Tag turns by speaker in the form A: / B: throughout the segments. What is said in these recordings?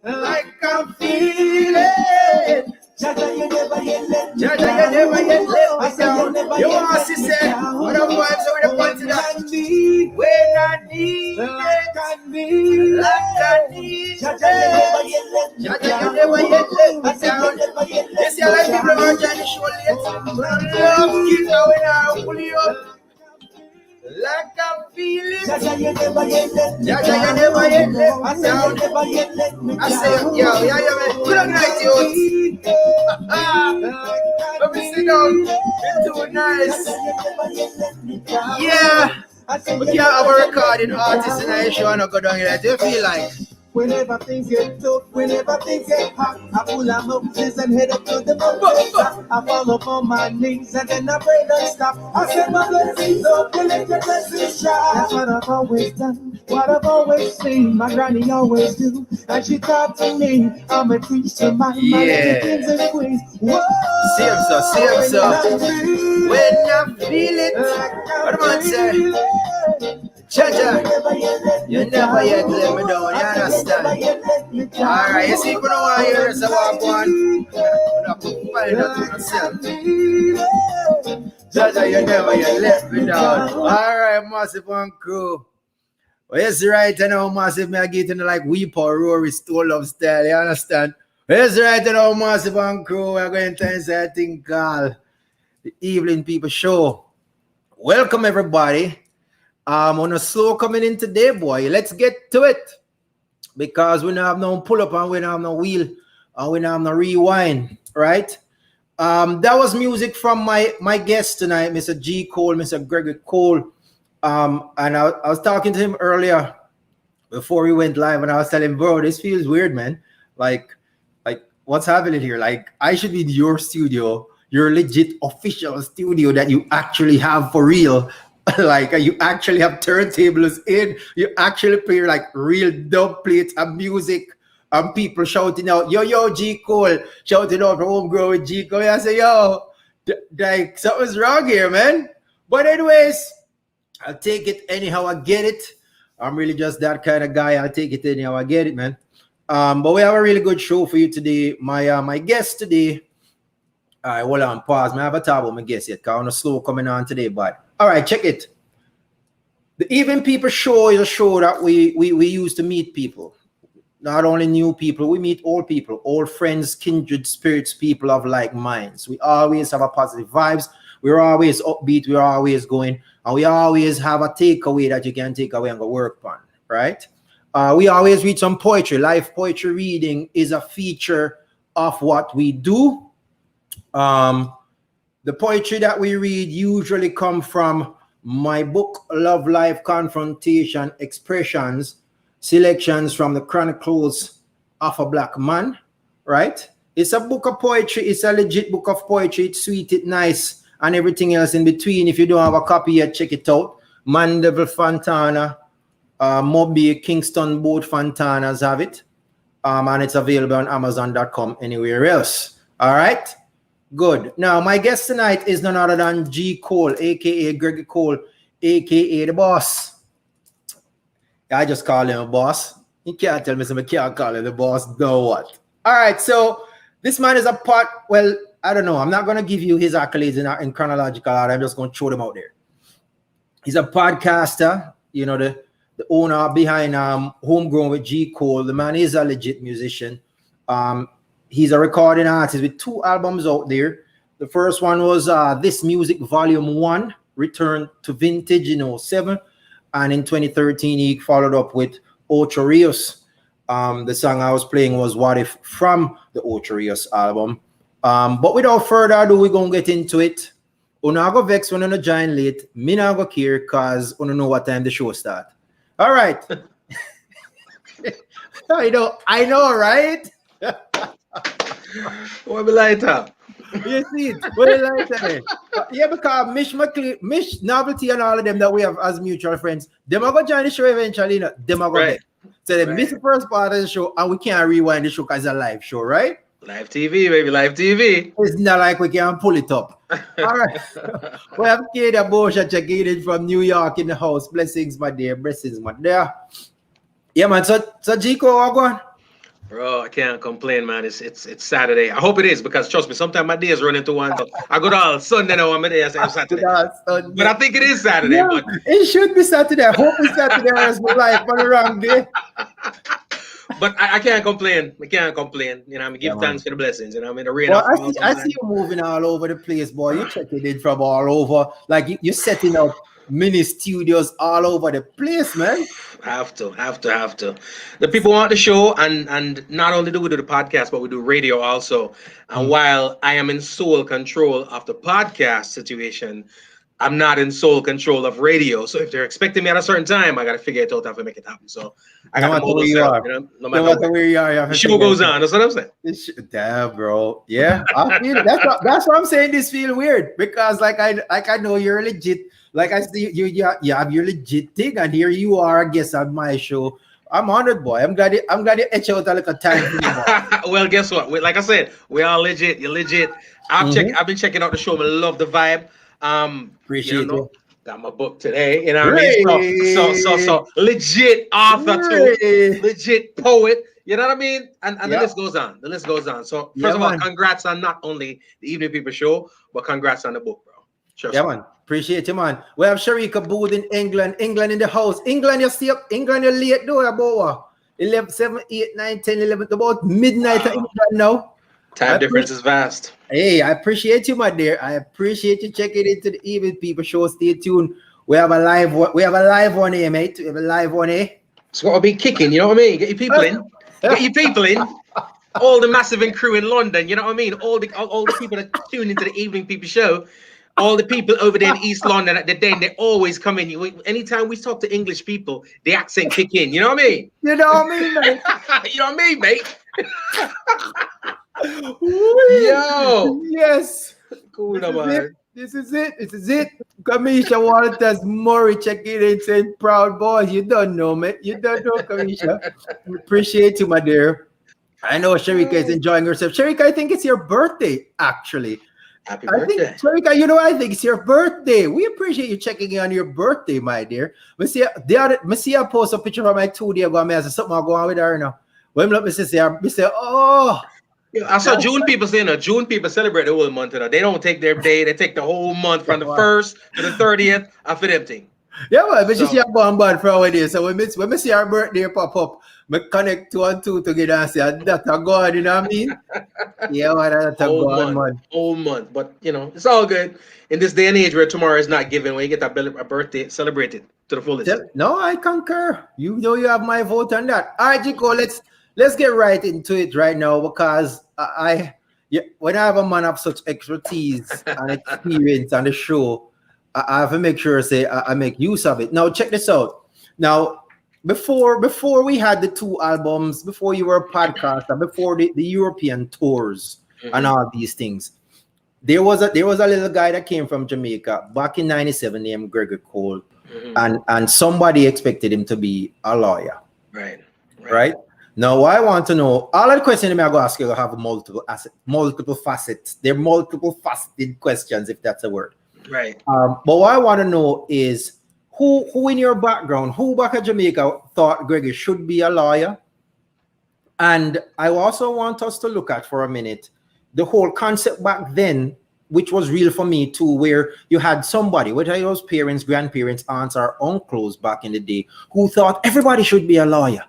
A: Like I'm feeling. Jaja, you never yet let me down. You want to say, what up, vibes over the point to that? When I need it, like I need it. Jaja, you never yet let me down. You see, I like people who are trying to show late. Love kill now when I pull you up. Like I'm feeling. Jaja, you never yet let me down. I say, yo, man. Good night, yo. Let me sit down. It's too nice. Yeah. We can't have a recording artist in the show and not go down here. Do you feel like? Whenever things get tough, whenever things get hot, I pull out Moses and head up to the mountains. I fall up on my knees and then I pray don't stop. I send my blessings up and let your blessings shine. That's what I've always done, what I've always seen. My granny always do, and she taught to me. I'm a teacher, my kings and queens. Whoa. See him, sir. When I feel it, what am I saying? Jaja, you never yet let me down, you understand? Alright, you see, if you don't want to hear us about one, you have to find out for yourself. Jaja, you never yet let me down. Alright, Massive and crew. Well, yes, right, you know, Massive, me I get into like Weep or Rory Stole Love style, you understand? Well, yes, right, you know, Massive and crew, we're going to inside a thing called the Evening People Show. Welcome, everybody. On a slow coming in today, boy. Let's get to it. Because we don't have no pull up and we don't have no wheel and we don't have no rewind, right? That was music from my guest tonight, Mr. G. Cole, Mr. Gregory Cole. And I was talking to him earlier before we went live, and I was telling him, bro, this feels weird, man. Like what's happening here? Like, I should be in your studio, your legit official studio that you actually have for real. Like you actually have turntables in, you actually play like real dub plates of music, and people shouting out, yo, G. Cole, shouting out from Homegrown with G. Cole. I say, yo, like something's wrong here, man. But anyways, I'll take it anyhow I get it. I'm really just that kind of guy. I'll take it anyhow I get it, man. But we have a really good show for you today. My guest today, all right, hold on, pause. I have a talk about my guest yet, because I'm slow coming on today, but all right, check it. The Even People Show is a show that we use to meet people. Not only new people, we meet old people, old friends, kindred spirits, people of like minds. We always have a positive vibes. We're always upbeat. We're always going. And we always have a takeaway that you can take away and go work on, right? We always read some poetry. Live poetry reading is a feature of what we do. The poetry that we read usually come from my book, Love, Life, Confrontation, Expressions, Selections from the Chronicles of a Black Man, right? It's a book of poetry. It's a legit book of poetry. It's sweet, it's nice, and everything else in between. If you don't have a copy yet, check it out. Mandeville Fontana, Moby, Kingston, both Fontanas have it. And it's available on Amazon.com, anywhere else. All right? Good. Now, my guest tonight is none other than G. Cole, a.k.a. Gregory Cole, a.k.a. the boss. I just call him a boss. You can't tell me something, can't call him the boss. No what? All right, so this man is a part, well, I don't know. I'm not going to give you his accolades in chronological order. I'm just going to throw them out there. He's a podcaster, the owner behind Homegrown with G. Cole. The man is a legit musician. He's a recording artist with 2 albums out there. The first one was This Music Volume 1, Return to Vintage in 2007. And in 2013, he followed up with Ocho Rios. The song I was playing was What If from the Ocho Rios album. But without further ado, we're going to get into it. Una go vex when you join late. Me not go care because you know what time the show start. All right. I know, right?
B: What be lighter?
A: You see it? What lighter? Yeah, because Mish Novelty and all of them that we have as mutual friends, them are going to join the show eventually. Them are going to So they miss the first part of the show and we can't rewind the show because it's a live show, right?
B: Live TV, baby, live TV.
A: It's not like we can pull it up. All right. We have Keda Bosha checking in from New York in the house. Blessings, my dear. Blessings, my dear. Yeah, man. So Jico, what going?
B: Bro, I can't complain, man. It's Saturday. I hope it is because trust me, sometimes my days run into one. So I go to all Sunday now. I'm there. So Saturday. But I think it is Saturday.
A: Yeah,
B: but
A: it should be Saturday. I hope it's Saturday as my life on the wrong day.
B: But I can't complain. I can't complain. I give thanks for the blessings. I'm in the rain.
A: Well, I see you moving all over the place, boy. You're checking in from all over. Like you're setting up mini studios all over the place, man.
B: Have to. The people want the show, and not only do we do the podcast, but we do radio also. And while I am in sole control of the podcast situation, I'm not in sole control of radio. So if they're expecting me at a certain time, I got to figure it out how to make it happen. So I got to mold myself. No matter where you are, the show goes on. That's what I'm saying.
A: Damn, bro. Yeah, I feel that's what I'm saying. This feel weird because like I know you're legit. Like I see you have your legit thing, and here you are, I guess, on my show. I'm honored, boy. I'm glad you etch out a little time.
B: Well, guess what? Like I said, we are legit. You're legit. I've been checking out the show. I love the vibe.
A: Appreciate it.
B: Got my book today. You know what I mean? So legit author too. Legit poet. You know what I mean? And the list goes on. The list goes on. So first of all, congrats on not only the Evening People show, but congrats on the book, bro.
A: Sure. Yeah, man. Appreciate you, man. We have Sharika Booth in England. England in the house. England, you're still up. England, you're late, though, about 11, 7, 8, 9, 10, 11, about midnight in England now.
B: Time difference is vast.
A: Hey, I appreciate you, my dear. I appreciate you checking into the Evening People show. Stay tuned. We have a live one here, mate. We have a live one here.
B: It's got to be kicking, you know what I mean? Get your people in. Get your people in. All the massive and crew in London, you know what I mean? All the people that tune into the Evening People show. All the people over there in East London at the den, they always come in. Anytime we talk to English people, the accent kick in. You know what I mean?
A: You know what I mean, mate?
B: You know what I mean, mate?
A: Yo. Yes.
B: Cool, man.
A: This is it. Kamisha Walters Murray checking in saying, proud boy. You don't know, mate. You don't know, Kamisha. Appreciate you, my dear. I know Sharika is enjoying herself. Sharika, I think it's your birthday, actually.
B: Happy birthday.
A: I think, Sharika, I think it's your birthday. We appreciate you checking in on your birthday, my dear. I see I post a picture of my 2 days ago. I said something going on with her now. When I say, oh.
B: I saw June people saying June people celebrate the whole month. They don't take their day. They take the whole month from the 1st to the 30th. I for them thing.
A: Yeah, well, but you see I'm going bad for our day. So when we see our birthday pop up, we connect 2 and 2 together and say, that's a God, you know what I mean? Yeah, well, that's a God, man.
B: Whole month. But, it's all good. In this day and age where tomorrow is not given, when you get a birthday celebrated to the fullest.
A: No, I concur. You know you have my vote on that. All right, Chico, let's get right into it right now because when I have a man of such expertise and experience on the show, I have to make sure I make use of it. Now, check this out. Now, before we had the 2 albums, before you were a podcaster, before the European tours and all these things, there was a little guy that came from Jamaica back in '97 named Gregory Cole, and somebody expected him to be a lawyer. Right. Now, I want to know, all the questions I'm going to ask you have multiple facets. They're multiple faceted questions, if that's a word.
B: Right.
A: But what I want to know is who in your background, who back at Jamaica thought Gregory should be a lawyer? And I also want us to look at for a minute the whole concept back then which was real for me too, where you had somebody, whether it was parents, grandparents, aunts, or uncles back in the day, who thought everybody should be a lawyer,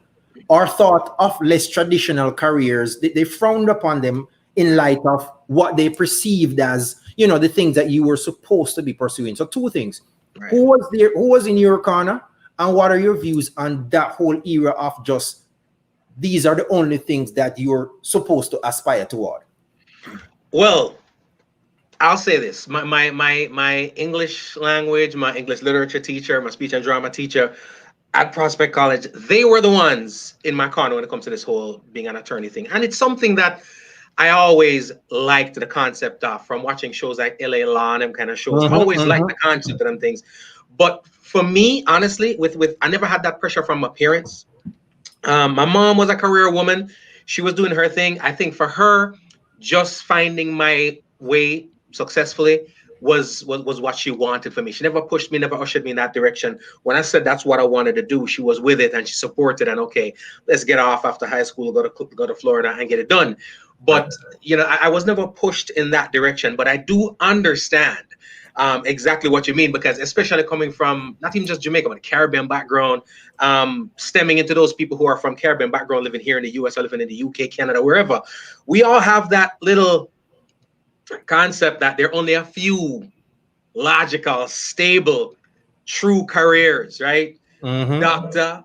A: or thought of less traditional careers. They frowned upon them in light of what they perceived as, the things that you were supposed to be pursuing. So two things.
B: Right.
A: Who was there? Who was in your corner? And what are your views on that whole era of just these are the only things that you're supposed to aspire toward?
B: Well, I'll say this. My English language, my English literature teacher, my speech and drama teacher at Prospect College, they were the ones in my corner when it comes to this whole being an attorney thing. And it's something that I always liked the concept of, from watching shows like LA Law and them kind of shows. I always liked the concept of them things. But for me, honestly, with I never had that pressure from my parents. My mom was a career woman. She was doing her thing. I think for her, just finding my way successfully was what she wanted for me. She never pushed me, never ushered me in that direction. When I said that's what I wanted to do, she was with it and she supported. And okay, let's get off after high school, go to Florida and get it done. But I was never pushed in that direction. But I do understand exactly what you mean, because especially coming from not even just Jamaica, but a Caribbean background, stemming into those people who are from Caribbean background, living here in the US or living in the UK, Canada, wherever, we all have that little concept that there are only a few logical, stable, true careers, right? Doctor,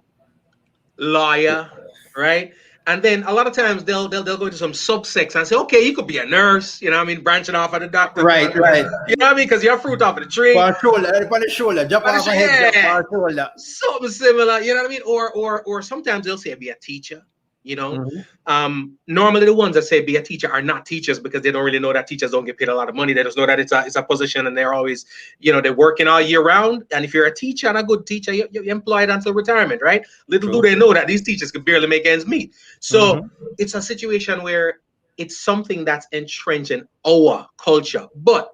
B: lawyer, right? And then a lot of times they'll go into some subsects and say, okay, you could be a nurse, branching off of the doctor.
A: Right.
B: You know what I mean? Because you're fruit off of the tree.
A: On the shoulder, jump off a head, jump on shoulder.
B: Something similar, you know what I mean? Or sometimes they'll say be a teacher. Normally the ones that say be a teacher are not teachers, because they don't really know that teachers don't get paid a lot of money. They just know that it's a position, and they're always, they're working all year round. And if you're a teacher and a good teacher, you're employed until retirement, right? Little do they know that these teachers can barely make ends meet. So it's a situation where it's something that's entrenched in our culture, but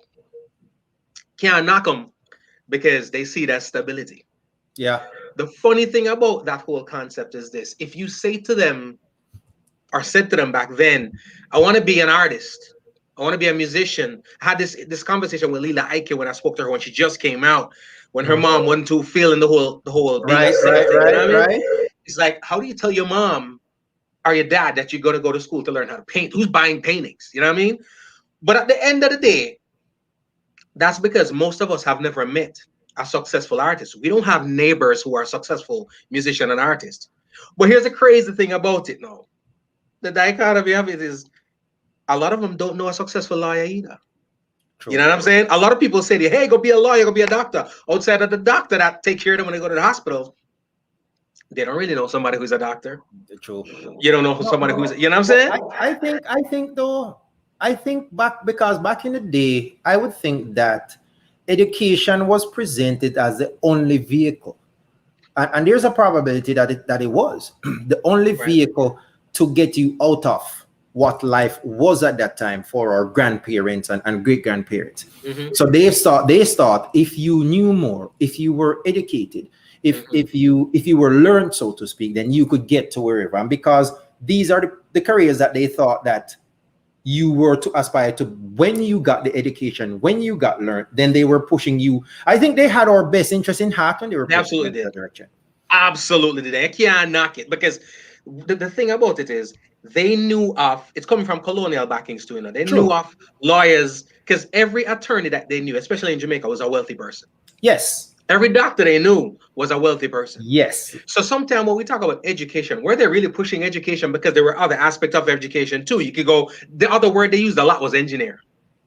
B: can't knock them because they see that stability.
A: Yeah.
B: The funny thing about that whole concept is this: if you say to them, or said to them back then, I want to be an artist, I want to be a musician. I had this conversation with Lila Ike when I spoke to her when she just came out, when her mom wasn't too feeling the whole
A: right.
B: It's like, how do you tell your mom or your dad that you're going to go to school to learn how to paint? Who's buying paintings? You know what I mean? But at the end of the day, that's because most of us have never met a successful artist. We don't have neighbors who are successful musician and artists. But here's the crazy thing about it now. The dichotomy of it is a lot of them don't know a successful lawyer either. True. You know what I'm saying? A lot of people say to you, hey, go be a lawyer, go be a doctor. Outside of the doctor that take care of them when they go to the hospital, they don't really know somebody who's a doctor.
A: True.
B: You don't know somebody who's, you know what I'm saying?
A: I think back in the day, I would think that education was presented as the only vehicle. And there's a probability that it was the only vehicle to get you out of what life was at that time for our grandparents and great grandparents. So they thought if you knew more, if you were educated, if you were learned, so to speak, then you could get to wherever. And because these are the careers that they thought that you were to aspire to when you got the education, when you got learned, then they were pushing you. I think they had our best interest in heart when they were pushing you in that direction.
B: Absolutely did. I can't knock it, because the thing about it is they knew of, it's coming from colonial backings too, they knew of lawyers, because every attorney that they knew, especially in Jamaica, was a wealthy person.
A: Yes.
B: Every doctor they knew was a wealthy person.
A: Yes.
B: So sometimes when we talk about education, where they're really pushing education, because there were other aspects of education too. You could go, the other word they used a lot was engineer.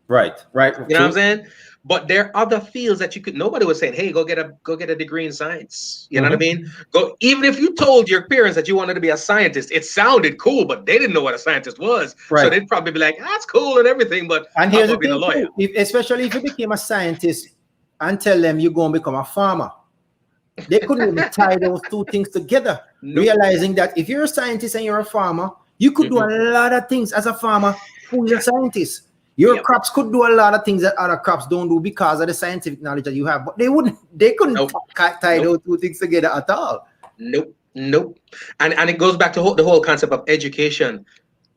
A: Right.
B: You know what I'm saying? But there are other fields that you could, nobody was saying, hey, go get a degree in science. You know what I mean? Go, even if you told your parents that you wanted to be a scientist, it sounded cool, but they didn't know what a scientist was. Right. So they'd probably be like, that's cool and everything, but
A: and here's the thing, a lawyer. Especially if you became a scientist and tell them you're going to become a farmer. They couldn't even tie those two things together, realizing that if you're a scientist and you're a farmer, you could do a lot of things as a farmer who is a scientist. Your crops could do a lot of things that other crops don't do because of the scientific knowledge that you have, but they couldn't tie those two things together at all.
B: Nope. And it goes back to the whole concept of education.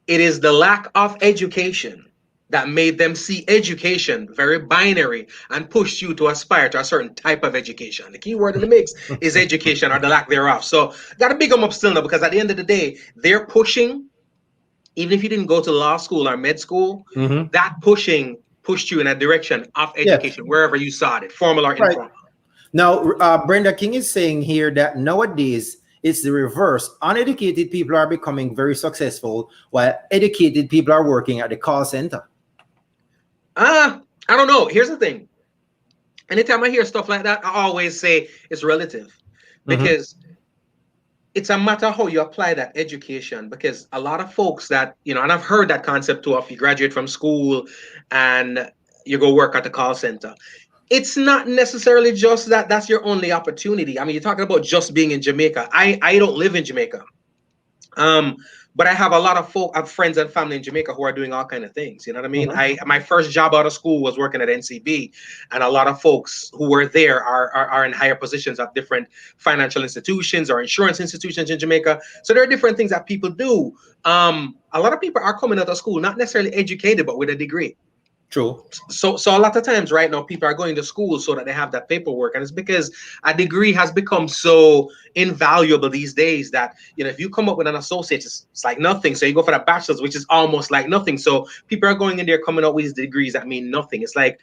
B: It is the lack of education that made them see education very binary and pushed you to aspire to a certain type of education. The key word in the mix is education or the lack thereof. So gotta big them up still now, because at the end of the day, they're pushing, even if you didn't go to law school or med school, that pushing pushed you in a direction of
A: Yes.
B: education, wherever you saw it, formal or
A: Right.
B: informal.
A: Now, Brenda King is saying here that nowadays it's the reverse. Uneducated people are becoming very successful, while educated people are working at the call center.
B: I don't know. Here's the thing. Anytime I hear stuff like that, I always say it's relative, because it's a matter how you apply that education. Because a lot of folks that, and I've heard that concept too, if you graduate from school and you go work at the call center, it's not necessarily just that that's your only opportunity. I mean, you're talking about just being in Jamaica. I don't live in Jamaica. But I have a lot of friends and family in Jamaica who are doing all kind of things. You know what I mean? My first job out of school was working at NCB, and a lot of folks who were there are in higher positions of different financial institutions or insurance institutions in Jamaica. So there are different things that people do. A lot of people are coming out of school not necessarily educated, but with a degree.
A: True.
B: So a lot of times right now people are going to school so that they have that paperwork, and it's because a degree has become so invaluable these days that if you come up with an associate, it's like nothing. So you go for the bachelor's, which is almost like nothing. So people are going in there coming up with these degrees that mean nothing. It's like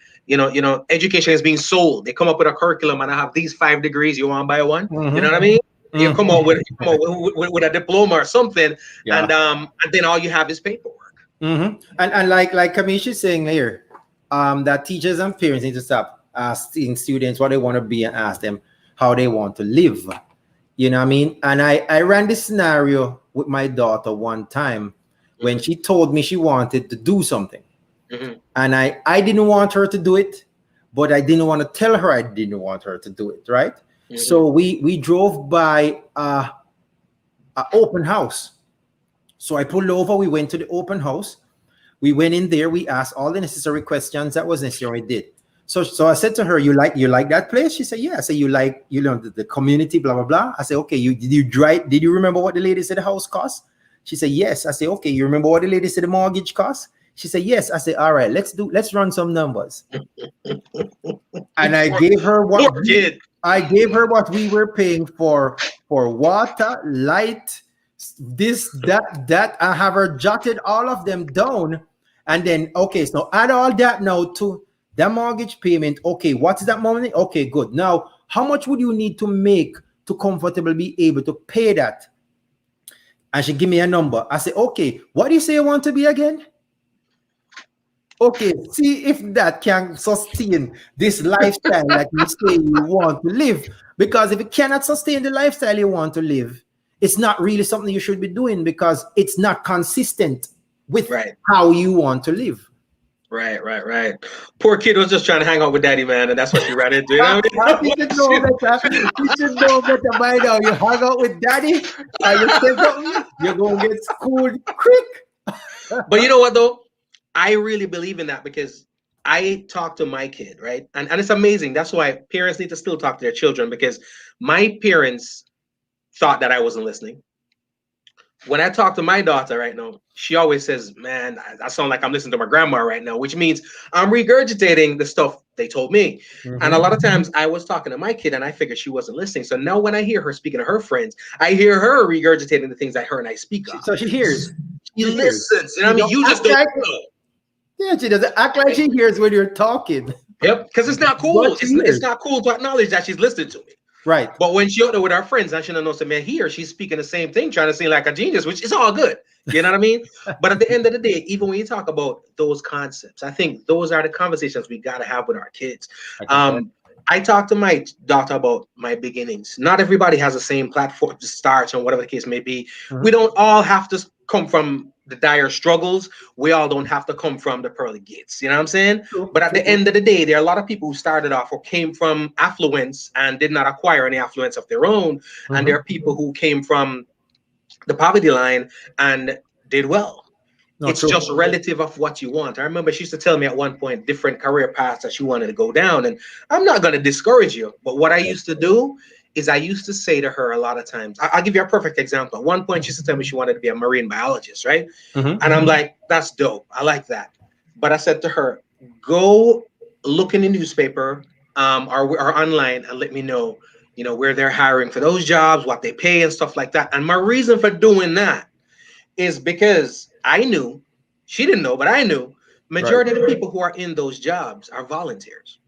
B: education is being sold. They come up with a curriculum and I have these 5 degrees. You want to buy one? You know what I mean? You come up with a diploma or something, and then all you have is paperwork.
A: And like Kamish is saying here, that teachers and parents need to stop asking students what they want to be and ask them how they want to live. You know what I mean? And I ran this scenario with my daughter one time when she told me she wanted to do something. And I didn't want her to do it, but I didn't want to tell her I didn't want her to do it, right? So we drove by an open house. So I pulled over, we went to the open house. We went in there, we asked all the necessary questions that was necessary, we did. So I said to her, you like that place? She said, yeah. I said, you like, the community, blah, blah, blah. I said, okay, did you remember what the lady said the house cost? She said, yes. I said, okay, you remember what the lady said the mortgage cost? She said, yes. I said, all right, let's run some numbers. And I gave her what we were paying for water, light, this, that. I have her jotted all of them down. And then, okay, so add all that now to the mortgage payment. Okay, what's that money? Okay, good. Now, how much would you need to make to comfortably be able to pay that? And she give me a number. I say, okay, what do you say you want to be again? Okay, see if that can sustain this lifestyle that you say you want to live. Because if it cannot sustain the lifestyle you want to live, it's not really something you should be doing, because it's not consistent with how you want to live.
B: Right. Poor kid was just trying to hang out with daddy, man, and that's what she ran into.
A: You should know better by now. You hang out with daddy, and you say something, you're going to get schooled quick.
B: But you know what, though? I really believe in that, because I talk to my kid, right? And it's amazing. That's why parents need to still talk to their children, because my parents thought that I wasn't listening. When I talk to my daughter right now, she always says, man, I sound like I'm listening to my grandma right now, which means I'm regurgitating the stuff they told me. And a lot of times I was talking to my kid and I figured she wasn't listening. So now when I hear her speaking to her friends, I hear her regurgitating the things I heard and I speak of.
A: So she hears.
B: She listens. You know what I mean? You just don't know.
A: Yeah, she doesn't act like she hears when you're talking.
B: Yep, because it's not cool. It's not cool to acknowledge that she's listening to me.
A: Right.
B: But when she out there with our friends, I should know, so man, he or she's speaking the same thing, trying to seem like a genius, which is all good. You know what I mean? But at the end of the day, even when you talk about those concepts, I think those are the conversations we got to have with our kids. I talk to my daughter about my beginnings. Not everybody has the same platform to start, and whatever the case may be. We don't all have to come from the dire struggles. We all don't have to come from the pearly gates. You know what I'm saying? But at the end of the day, there are a lot of people who started off or came from affluence and did not acquire any affluence of their own. And there are people who came from the poverty line and did well. It's just relative of what you want. I remember she used to tell me at one point different career paths that she wanted to go down. And I'm not going to discourage you, but what I used to do is I used to say to her a lot of times, I'll give you a perfect example. At one point, she used to tell me she wanted to be a marine biologist, right? And I'm like, that's dope. I like that. But I said to her, go look in the newspaper, or online, and let me know, where they're hiring for those jobs, what they pay, and stuff like that. And my reason for doing that is because I knew, she didn't know, but I knew,
A: Right.
B: majority of the people who are in those jobs are volunteers.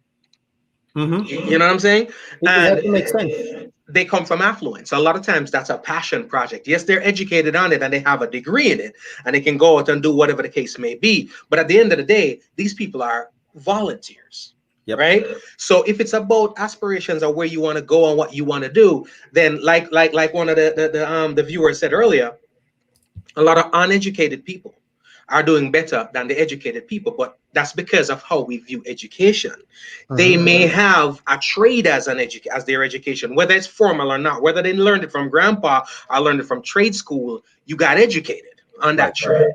A: Mm-hmm.
B: You know what I'm saying?
A: It has to make sense.
B: And they come from affluence. A lot of times that's a passion project. Yes, they're educated on it and they have a degree in it and they can go out and do whatever the case may be. But at the end of the day, these people are volunteers.
A: Yep.
B: Right. So if it's about aspirations or where you want to go and what you want to do, then like one of the viewers said earlier, a lot of uneducated people are doing better than the educated people, but that's because of how we view education. They may have a trade as as their education, whether it's formal or not, whether they learned it from grandpa or learned it from trade school. You got educated on that trade.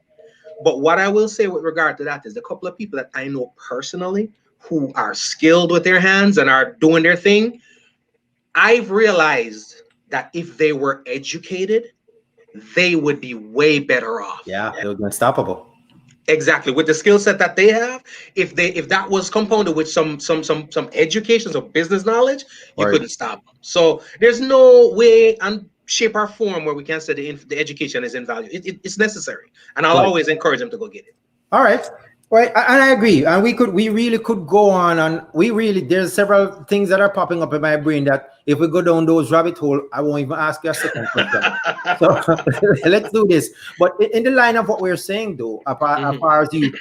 B: But what I will say with regard to that is the couple of people that I know personally who are skilled with their hands and are doing their thing, I've realized that if they were educated, they would be way better off.
A: Yeah, they're unstoppable.
B: Exactly, with the skill set that they have, if that was compounded with some education, some business knowledge, you
A: Right.
B: couldn't stop them. So there's no way and shape or form where we can say the education is invaluable. It's necessary, and I'll
A: Right.
B: always encourage them to go get it.
A: All right. Right. And I agree. And we really could go on, and there's several things that are popping up in my brain that if we go down those rabbit hole, I won't even ask you a second question. So let's do this. But in the line of what we're saying though, as far as you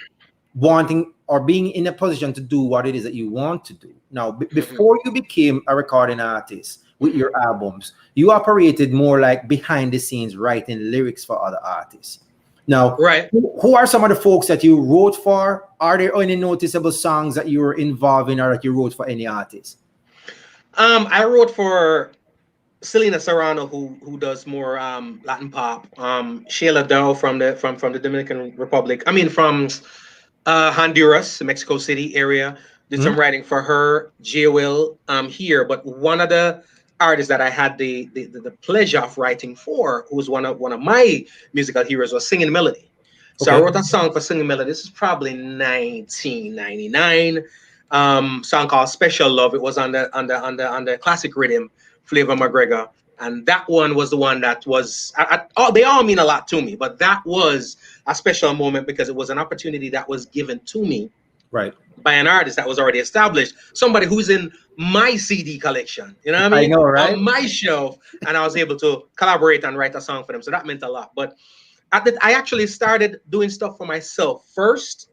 A: wanting or being in a position to do what it is that you want to do. Now, before you became a recording artist with your albums, you operated more like behind the scenes writing lyrics for other artists. Now,
B: Right.
A: who are some of the folks that you wrote for? Are there any noticeable songs that you were involved in or that you wrote for any artist?
B: I wrote for Selena Serrano, who does more Latin pop. Sheila Dow from the Dominican Republic. I mean from Honduras, Mexico City area. Did some writing for her. Will here, but one of the artists that I had the pleasure of writing for, who was one of my musical heroes, was Singing Melody. So I
A: Okay.
B: wrote a song for Singing Melody. This is probably 1999. Song called Special Love. It was on the classic rhythm, Flavor McGregor. And that one was the one that was, they all mean a lot to me, but that was a special moment because it was an opportunity that was given to me
A: Right.
B: by an artist that was already established, somebody who's in my CD collection, you know what I
A: I
B: mean,
A: know, right?
B: on my shelf, and I was able to collaborate and write a song for them. So that meant a lot. But I actually started doing stuff for myself first,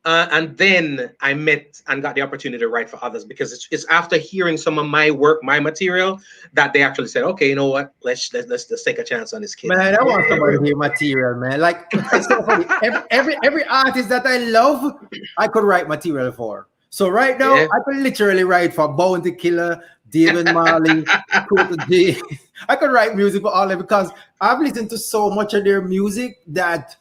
B: and then I met and got the opportunity to write for others because it's after hearing some of my work, my material, that they actually said, okay, you know what, let's take a chance on this kid.
A: Man, I want somebody to hear material, man. Like it's so funny. Every artist that I love, I could write material for. So right now,
B: Yeah.
A: I could literally write for Bounty Killer, David Marley, Kota J. I could write music for all of them because I've listened to so much of their music that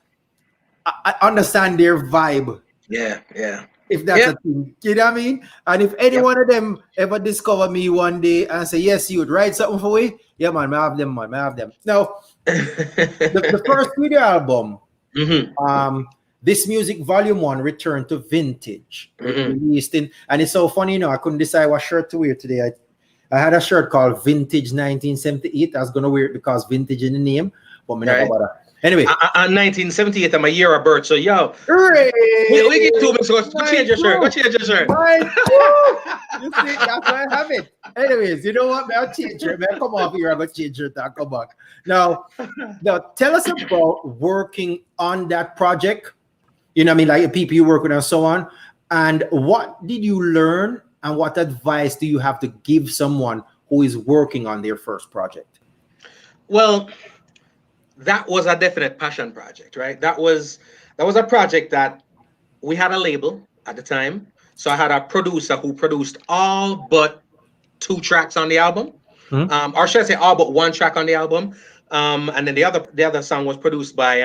A: I understand their vibe.
B: Yeah, yeah.
A: If that's a thing, you know what I mean? And if any
B: Yep.
A: one of them ever discover me one day and say, yes, you would write something for me, yeah, man, I have them, man, I have them. Now, the first studio album, This Music Volume 1, Return to Vintage, released in, and it's so funny, I couldn't decide what shirt to wear today. I had a shirt called Vintage 1978. I was going to wear it because vintage in the name, but me never bother. Anyway.
B: On 1978, I'm a year of birth, so yo.
A: Hooray!
B: We get 2 minutes, go change your shirt. Go change your shirt.
A: You see, that's why I have it. Anyways, you know what? I'll change it. I'll come off here. I'm going to change it. I'll come back. Now, tell us about working on that project. You know what I mean? Like the people you work with and so on. And what did you learn? And what advice do you have to give someone who is working on their first project?
B: Well, that was a definite passion project, right? That was a project that we had a label at the time. So I had a producer who produced all but 2 tracks on the album. Or should I say all but 1 track on the album. And then the other song was produced by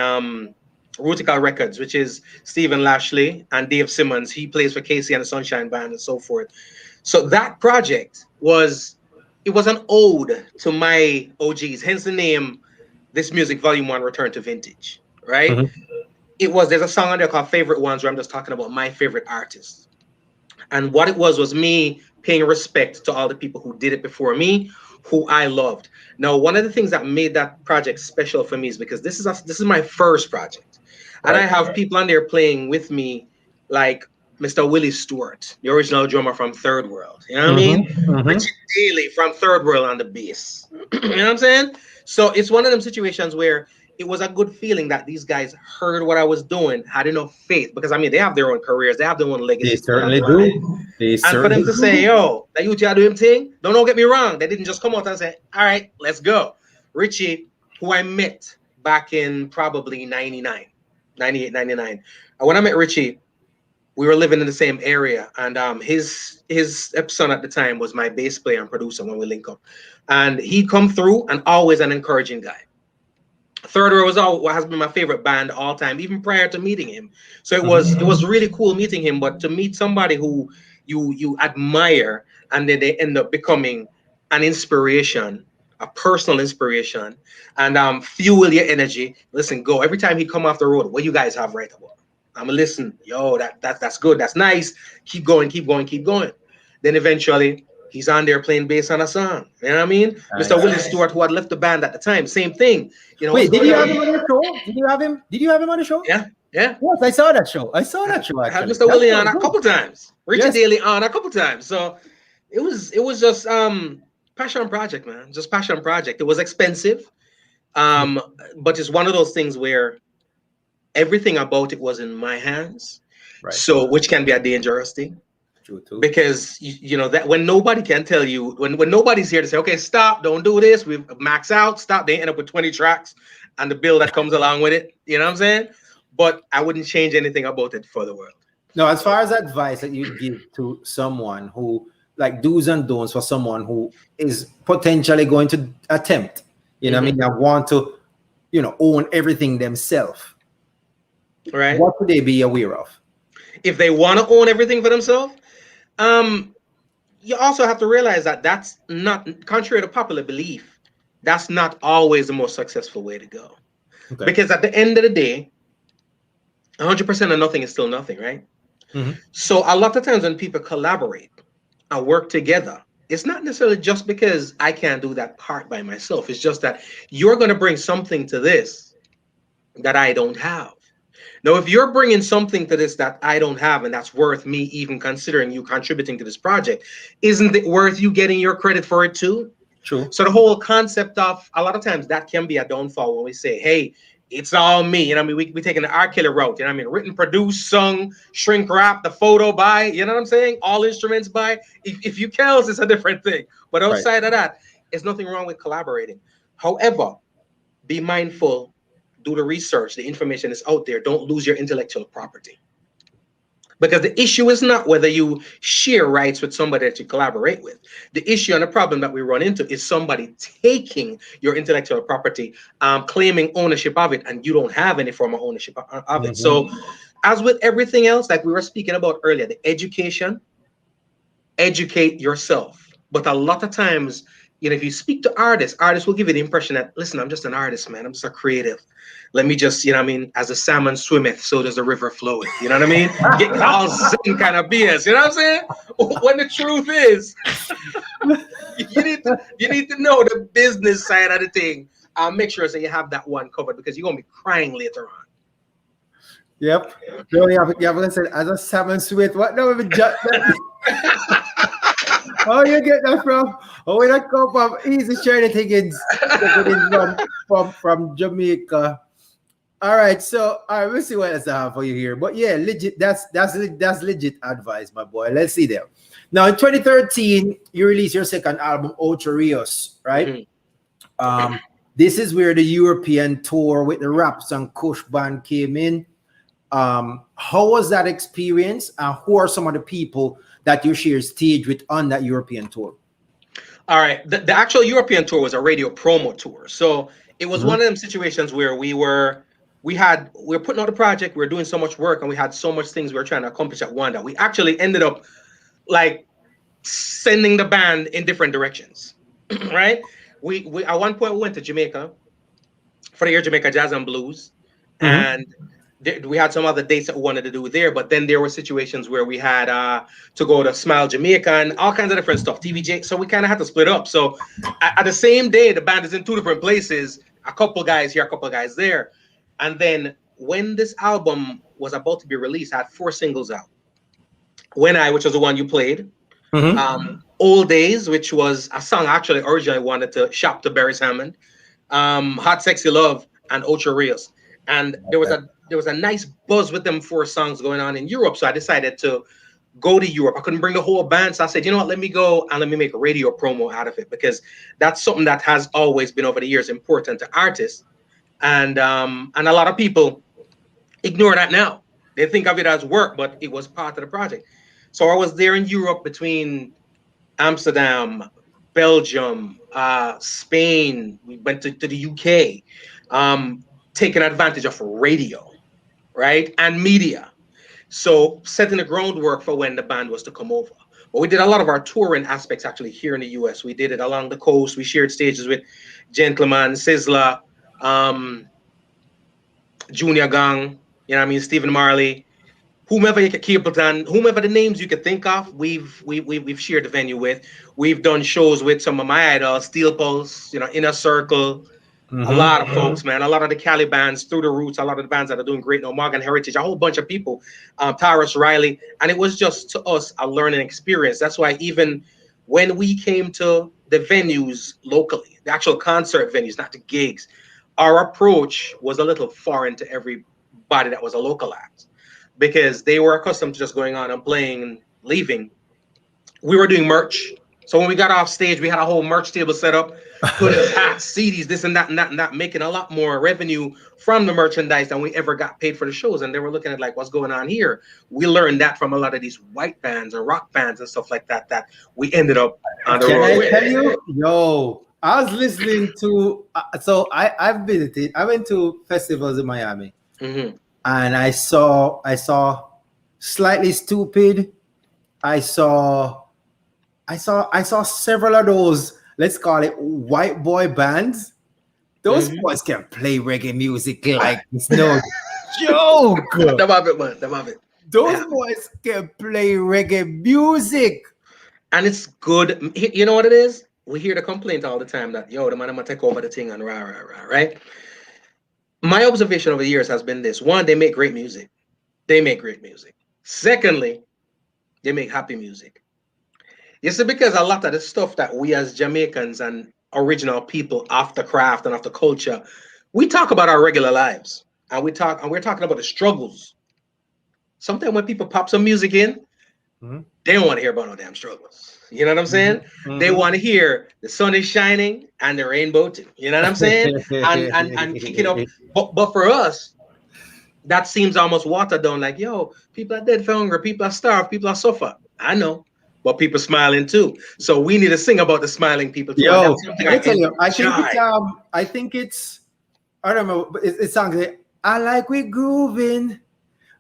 B: Rutical Records, which is Stephen Lashley and Dave Simmons. He plays for Casey and the Sunshine Band and so forth. So that project was an ode to my OGs, hence the name This Music Volume 1, Return to Vintage, right? there's a song on there called Favorite Ones where I'm just talking about my favorite artists. And what it was me paying respect to all the people who did it before me, who I loved. Now, one of the things that made that project special for me is because this is my first project, and I
A: Right.
B: have people on there playing with me, like Mr. Willie Stewart, the original drummer from Third World. You know what I mean?
A: Mm-hmm. Mm-hmm.
B: Richie Daly from Third World on the bass. You know what I'm saying? So it's one of them situations where it was a good feeling that these guys heard what I was doing, had enough faith, because I mean they have their own careers, they have their own
A: They
B: legacies to build
A: certainly
B: upon.
A: do. They
B: And for them
A: certainly
B: to say,
A: do.
B: yo, that you are doing thing, don't get me wrong. They didn't just come out and say, all right, let's go. Richie, who I met back in probably 99, 98, 99. And when I met Richie, we were living in the same area. And his son at the time was my bass player and producer when we link up. And he'd come through and always an encouraging guy. Third Row was all what has been my favorite band all time, even prior to meeting him. So it was really cool meeting him. But to meet somebody who you admire and then they end up becoming an inspiration, a personal inspiration, and fuel your energy. Listen, go every time he come off the road. What you guys have right about? I'm gonna listen. Yo, that's good. That's nice. Keep going. Keep going. Keep going. Then eventually he's on there playing bass on a song. You know what I mean? Mr.
A: Nice.
B: Willie Stewart, who had left the band at the time, same thing. You know what's
A: Wait, did
B: going
A: you have him
B: on?
A: on the show? Did you have him? Did you have him on the show?
B: Yeah, yeah.
A: Yes, I saw that show. I saw that show
B: I had
A: actually.
B: Mr.
A: That
B: Willie
A: was
B: on a
A: good.
B: couple times. Richard
A: Yes.
B: Daly on a couple times. So it was just passion project, man. Just passion project. It was expensive. Um, but it's one of those things where everything about it was in my hands.
A: Right.
B: So which can be a dangerous thing.
A: True too.
B: Because you know that when nobody can tell you when nobody's here to say, okay, stop, don't do this, we've max out, stop, they end up with 20 tracks and the bill that comes along with it. You know what I'm saying? But I wouldn't change anything about it for the world.
A: Now, as far as advice that you'd give to someone who, like, do's and don'ts for someone who is potentially going to attempt, you know what I mean, and want to, own everything themselves,
B: Right?
A: what could they be aware of?
B: If they want to own everything for themselves, you also have to realize that that's not, contrary to popular belief, that's not always the most successful way to go.
A: Okay.
B: Because at the end of the day, 100% of nothing is still nothing, right?
A: Mhm.
B: So a lot of times when people collaborate and work together, it's not necessarily just because I can't do that part by myself. It's just that you're going to bring something to this that I don't have. Now, if you're bringing something to this that I don't have, and that's worth me even considering you contributing to this project, isn't it worth you getting your credit for it too?
A: True.
B: So the whole concept of, a lot of times that can be a downfall when we say, hey, it's all me. You know what I mean? We taking the R killer route. You know what I mean? Written, produced, sung, shrink wrap, the photo by, you know what I'm saying? All instruments by. If you kills, it's a different thing. But outside of that, there's nothing wrong with collaborating. However, be mindful, do the research, the information is out there. Don't lose your intellectual property. Because the issue is not whether you share rights with somebody that you collaborate with. The issue and the problem that we run into is somebody taking your intellectual property, claiming ownership of it, and you don't have any form of ownership of it. So, as with everything else, like we were speaking about earlier, the education, educate yourself. But a lot of times, if you speak to artists will give you the impression that, listen, I'm just an artist, man. I'm just a creative. Let me just, as the salmon swimmeth, so does the river floweth. You know what I mean? Get all zen kind of BS. You know what I'm saying? When the truth is, you need to know the business side of the thing. Make sure that you have that one covered, because you're gonna be crying later on.
A: Yep. So you have to say, as a salmon sweet. What now? How you get that from? Oh, we don't come from Easy Shirley Higgins from Jamaica. All right, so we'll see what else I have for you here. But yeah, legit. That's legit advice, my boy. Let's see there. Now, in 2013, you released your second album, Ocho Rios, right? Mm-hmm. This is where the European tour with the Raps and Kush band came in. How was that experience? Who are some of the people that you share stage with on that European tour?
B: All right, the actual European tour was a radio promo tour. So it was one of them situations where we were putting out a project, we were doing so much work, and we had so much things we were trying to accomplish at one that we actually ended up like sending the band in different directions. Right? We at one point we went to Jamaica for the year Jamaica Jazz and Blues, and we had some other dates that we wanted to do there, but then there were situations where we had to go to Smile Jamaica and all kinds of different stuff, TVJ. So we kind of had to split up. So at the same day, the band is in two different places, a couple guys here, a couple guys there. And then when this album was about to be released, I had 4 singles out. When I, which was the one you played, Old Days, which was a song actually originally wanted to shop to Barry Hammond, Hot Sexy Love, and Ocho Rios. And there was a nice buzz with them 4 songs going on in Europe. So I decided to go to Europe. I couldn't bring the whole band. So I said, you know what, let me go and let me make a radio promo out of it, because that's something that has always been over the years important to artists. And a lot of people ignore that now. They think of it as work, but it was part of the project. So I was there in Europe between Amsterdam, Belgium, Spain. We went to the UK, taking advantage of radio, right? And media. So setting the groundwork for when the band was to come over. But we did a lot of our touring aspects actually here in the US. We did it along the coast. We shared stages with Gentleman, Sizzla, Junior Gang, you know what I mean, Stephen Marley, whomever you could, Capleton, whomever the names you could think of, we've shared the venue with. We've done shows with some of my idols, Steel Pulse, you know, Inner Circle, a lot of folks, man, a lot of the Cali bands, Through the Roots, a lot of the bands that are doing great now, Morgan Heritage, a whole bunch of people, Tyrus Riley, and it was just to us a learning experience. That's why even when we came to the venues locally, the actual concert venues, not the gigs, our approach was a little foreign to everybody that was a local act, because they were accustomed to just going on and playing and leaving. We were doing merch. So when we got off stage, we had a whole merch table set up, putting hats, CDs, this and that and that and that, making a lot more revenue from the merchandise than we ever got paid for the shows. And they were looking at like, what's going on here? We learned that from a lot of these white bands or rock bands and stuff like that, that we ended up on the road with.
A: Can I tell you? Yo, I was listening to, so I've visited, I went to festivals in Miami, and I saw Slightly Stupid. I saw several of those, let's call it white boy bands. Those boys can play reggae music like it's no joke.
B: Them have it, man. Them have it.
A: Those boys can play reggae music.
B: And it's good. You know what it is? We hear the complaint all the time that, yo, the man, I'm going to take over the thing and rah, right? My observation over the years has been this. One, they make great music. They make great music. Secondly, they make happy music. You see, because a lot of the stuff that we as Jamaicans and original people of the craft and of the culture, we talk about our regular lives. And we're talking about the struggles. Sometimes when people pop some music in, they don't want to hear about no damn struggles. You know what I'm saying? They want to hear the sun is shining and the rainbow too. You know what I'm saying? and kick it up. But for us, that seems almost watered down. Like, yo, people are dead for hunger, people are starved, people are suffer. I know, but people smiling too. So we need to sing about the smiling people too.
A: Yo, I tell you, I think it's I don't know, but it sounds like I like we grooving.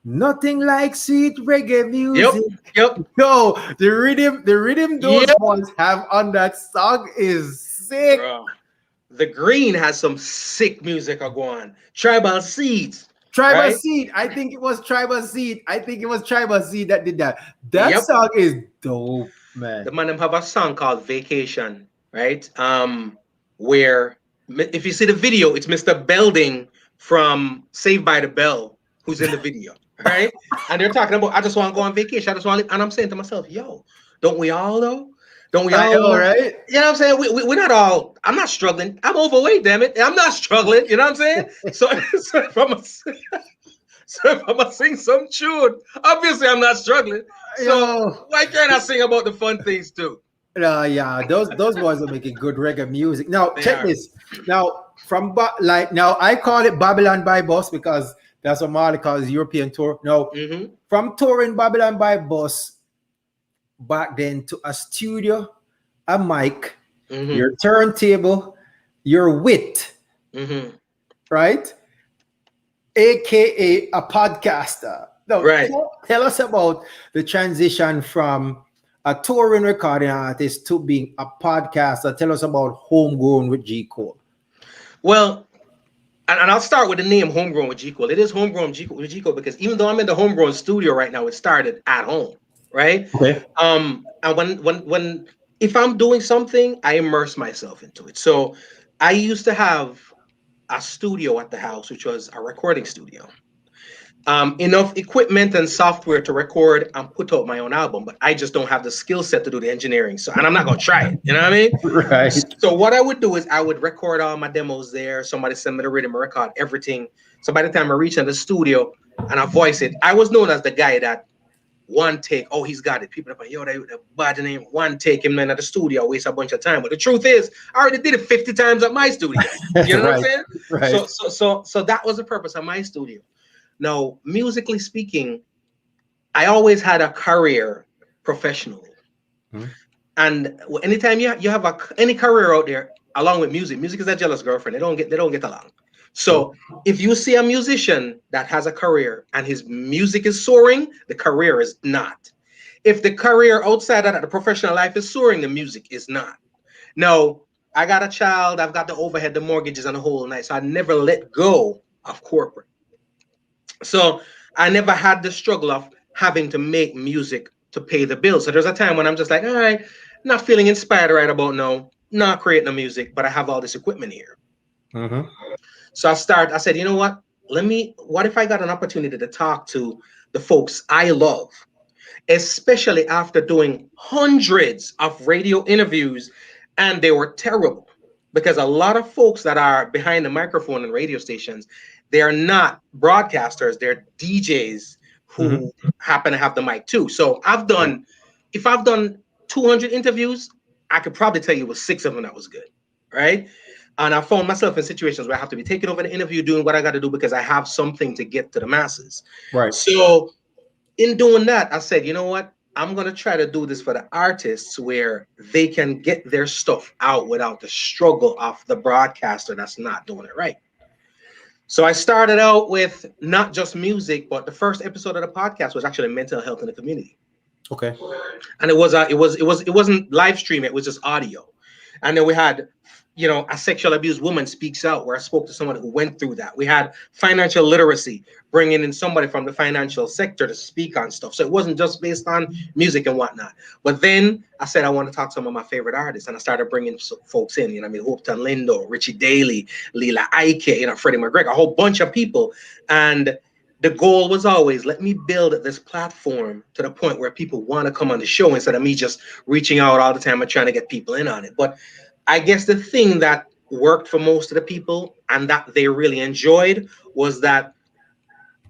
A: Nothing like sweet reggae music.
B: Yep.
A: No, the rhythm those ones have on that song is sick.
B: Bro. The Green has some sick music going. Tribal Seeds.
A: Seed. I think it was Tribal Seed. That did that. That song is dope, man.
B: The man them have a song called Vacation, right? Where if you see the video, it's Mr. Belding from Saved by the Bell who's in the video. Right? And they're talking about, I just want to go on vacation. I just want to, and I'm saying to myself, yo, don't we all though? Don't we all?
A: Right?
B: You know what I'm saying? We're not all, I'm not struggling. I'm overweight, damn it. I'm not struggling. You know what I'm saying? So if I'm going to sing some tune, obviously I'm not struggling. So why can't I sing about the fun things too?
A: Those boys are making good reggae music. Now, check this. Now, now I call it Babylon by Bus because that's what Marley calls European tour. No, from touring Babylon by Bus back then to a studio, a mic, your turntable, your wit, right? AKA a podcaster. No,
B: right.
A: Tell us about the transition from a touring recording artist to being a podcaster. Tell us about Homegrown with G. Cole.
B: Well, and I'll start with the name Homegrown with G Cole. It is Homegrown with G Cole because even though I'm in the Homegrown studio right now, it started at home, right?
A: Okay.
B: And when if I'm doing something, I immerse myself into it. So I used to have a studio at the house, which was a recording studio. Enough equipment and software to record and put out my own album, but I just don't have the skill set to do the engineering. So, and I'm not gonna try it. You know what I mean?
A: Right.
B: So what I would do is I would record all my demos there. Somebody send me the rhythm, I record everything. So by the time I reach in the studio and I voice it, I was known as the guy that one take, oh, he's got it. People are like, yo, they bad name, one take him in at the studio, waste a bunch of time. But the truth is, I already did it 50 times at my studio. You know what I'm
A: Right.
B: saying?
A: Right.
B: So that was the purpose of my studio. Now, musically speaking, I always had a career professionally.
A: Mhm.
B: And anytime you have any career out there along with music, music is a jealous girlfriend. They don't get along.
A: True.
B: So if you see a musician that has a career and his music is soaring, the career is not. If the career outside of that, the professional life is soaring, the music is not. No, I got a child, I've got the overhead, the mortgages, and the whole night. So I never let go of corporate. So I never had the struggle of having to make music to pay the bills. So there's a time when I'm just like, all right, not feeling inspired right about now, not creating the music, but I have all this equipment here.
A: Mm-hmm.
B: So I said, you know what? What if I got an opportunity to talk to the folks I love, especially after doing hundreds of radio interviews and they were terrible because a lot of folks that are behind the microphone and radio stations, they are not broadcasters, they're DJs
A: Mm-hmm.
B: who happen to have the mic too. So if I've done 200 interviews, I could probably tell you it was six of them that was good, right? And I found myself in situations where I have to be taking over the interview, doing what I got to do because I have something to get to the masses.
A: Right.
B: So in doing that, I said, you know what? I'm going to try to do this for the artists where they can get their stuff out without the struggle of the broadcaster that's not doing it right. So I started out with not just music, but the first episode of the podcast was actually mental health in the community.
A: Okay.
B: And it wasn't live stream, it was just audio. And then we had, a sexual abused woman speaks out, where I spoke to someone who went through that. We had financial literacy, bringing in somebody from the financial sector to speak on stuff. So it wasn't just based on music and whatnot. But then I said I want to talk to some of my favorite artists, and I started bringing folks in. I mean, Hope Lindo, Richie Daly, Leela Ike, Freddie McGregor, a whole bunch of people. And the goal was always, let me build this platform to the point where people want to come on the show instead of me just reaching out all the time and trying to get people in on it. But I guess the thing that worked for most of the people and that they really enjoyed was that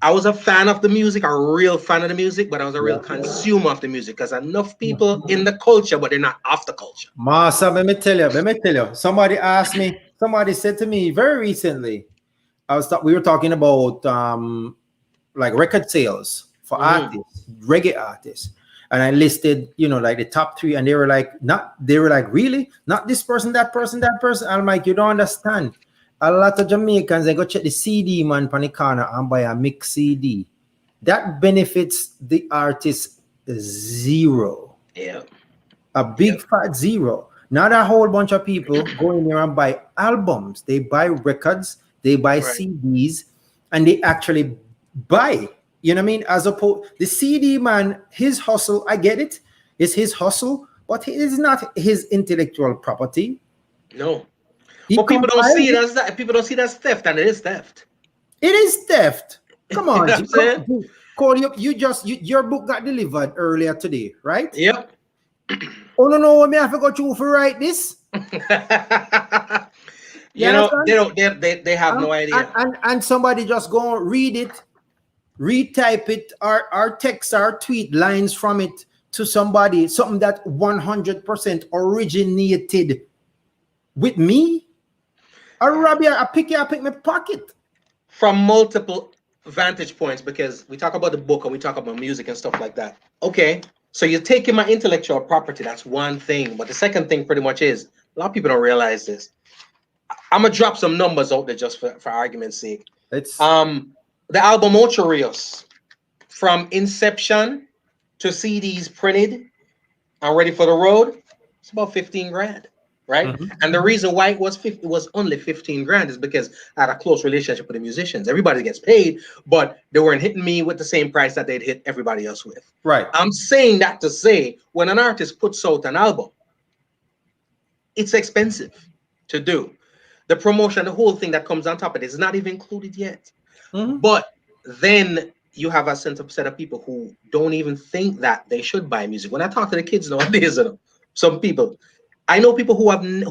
B: I was a fan of the music, a real fan of the music, but I was a real
A: Yeah.
B: consumer of the music because enough people in the culture, but they're not of the culture.
A: Massa, let me tell you. Somebody said to me very recently, we were talking about like record sales for
B: Mm-hmm.
A: artists, reggae artists. And I listed, like the top three, and they were like, really? Not this person, that person, that person. I'm like, you don't understand. A lot of Jamaicans, they go check the CD man on the corner and buy a mix CD. That benefits the artist zero.
B: Yeah.
A: A
B: Yeah.
A: big fat zero. Not a whole bunch of people go in there and buy albums. They buy records, they buy
B: Right.
A: CDs, and they actually buy. You know what I mean? As opposed the CD man, his hustle, I get it. It's his hustle, but it is not his intellectual property.
B: No.
A: He
B: But people don't see
A: compiled
B: it
A: it.
B: as that. People don't see it as theft, and it is theft.
A: It is theft. Come
B: You know
A: on,
B: what I'm saying?
A: Call your book got delivered earlier today, right?
B: Yep.
A: Oh no, me have to go through for write this. You
B: They
A: understand?
B: don't they have no
A: And,
B: idea.
A: and somebody just go read it, retype it, or text or tweet lines from it to somebody, something that 100% originated with me. Or Robbie, I pick my pocket.
B: From multiple vantage points, because we talk about the book and we talk about music and stuff like that. Okay, so you're taking my intellectual property. That's one thing. But the second thing pretty much is a lot of people don't realize this. I'm gonna drop some numbers out there just for argument's sake.
A: It's
B: Um, the album Ocho Rios, from inception to CDs printed and ready for the road, it's about 15 grand. right?
A: Mhm.
B: And the reason why it was only 15 grand is because I had a close relationship with the musicians. Everybody gets paid, but they weren't hitting me with the same price that they'd hit everybody else with.
A: Right.
B: I'm saying that to say when an artist puts out an album, it's expensive to do. The promotion, the whole thing that comes on top of it is not even included yet.
A: Mhm.
B: But then you have a set of people who don't even think that they should buy music. When I talk to the kids nowadays, some people, I know people who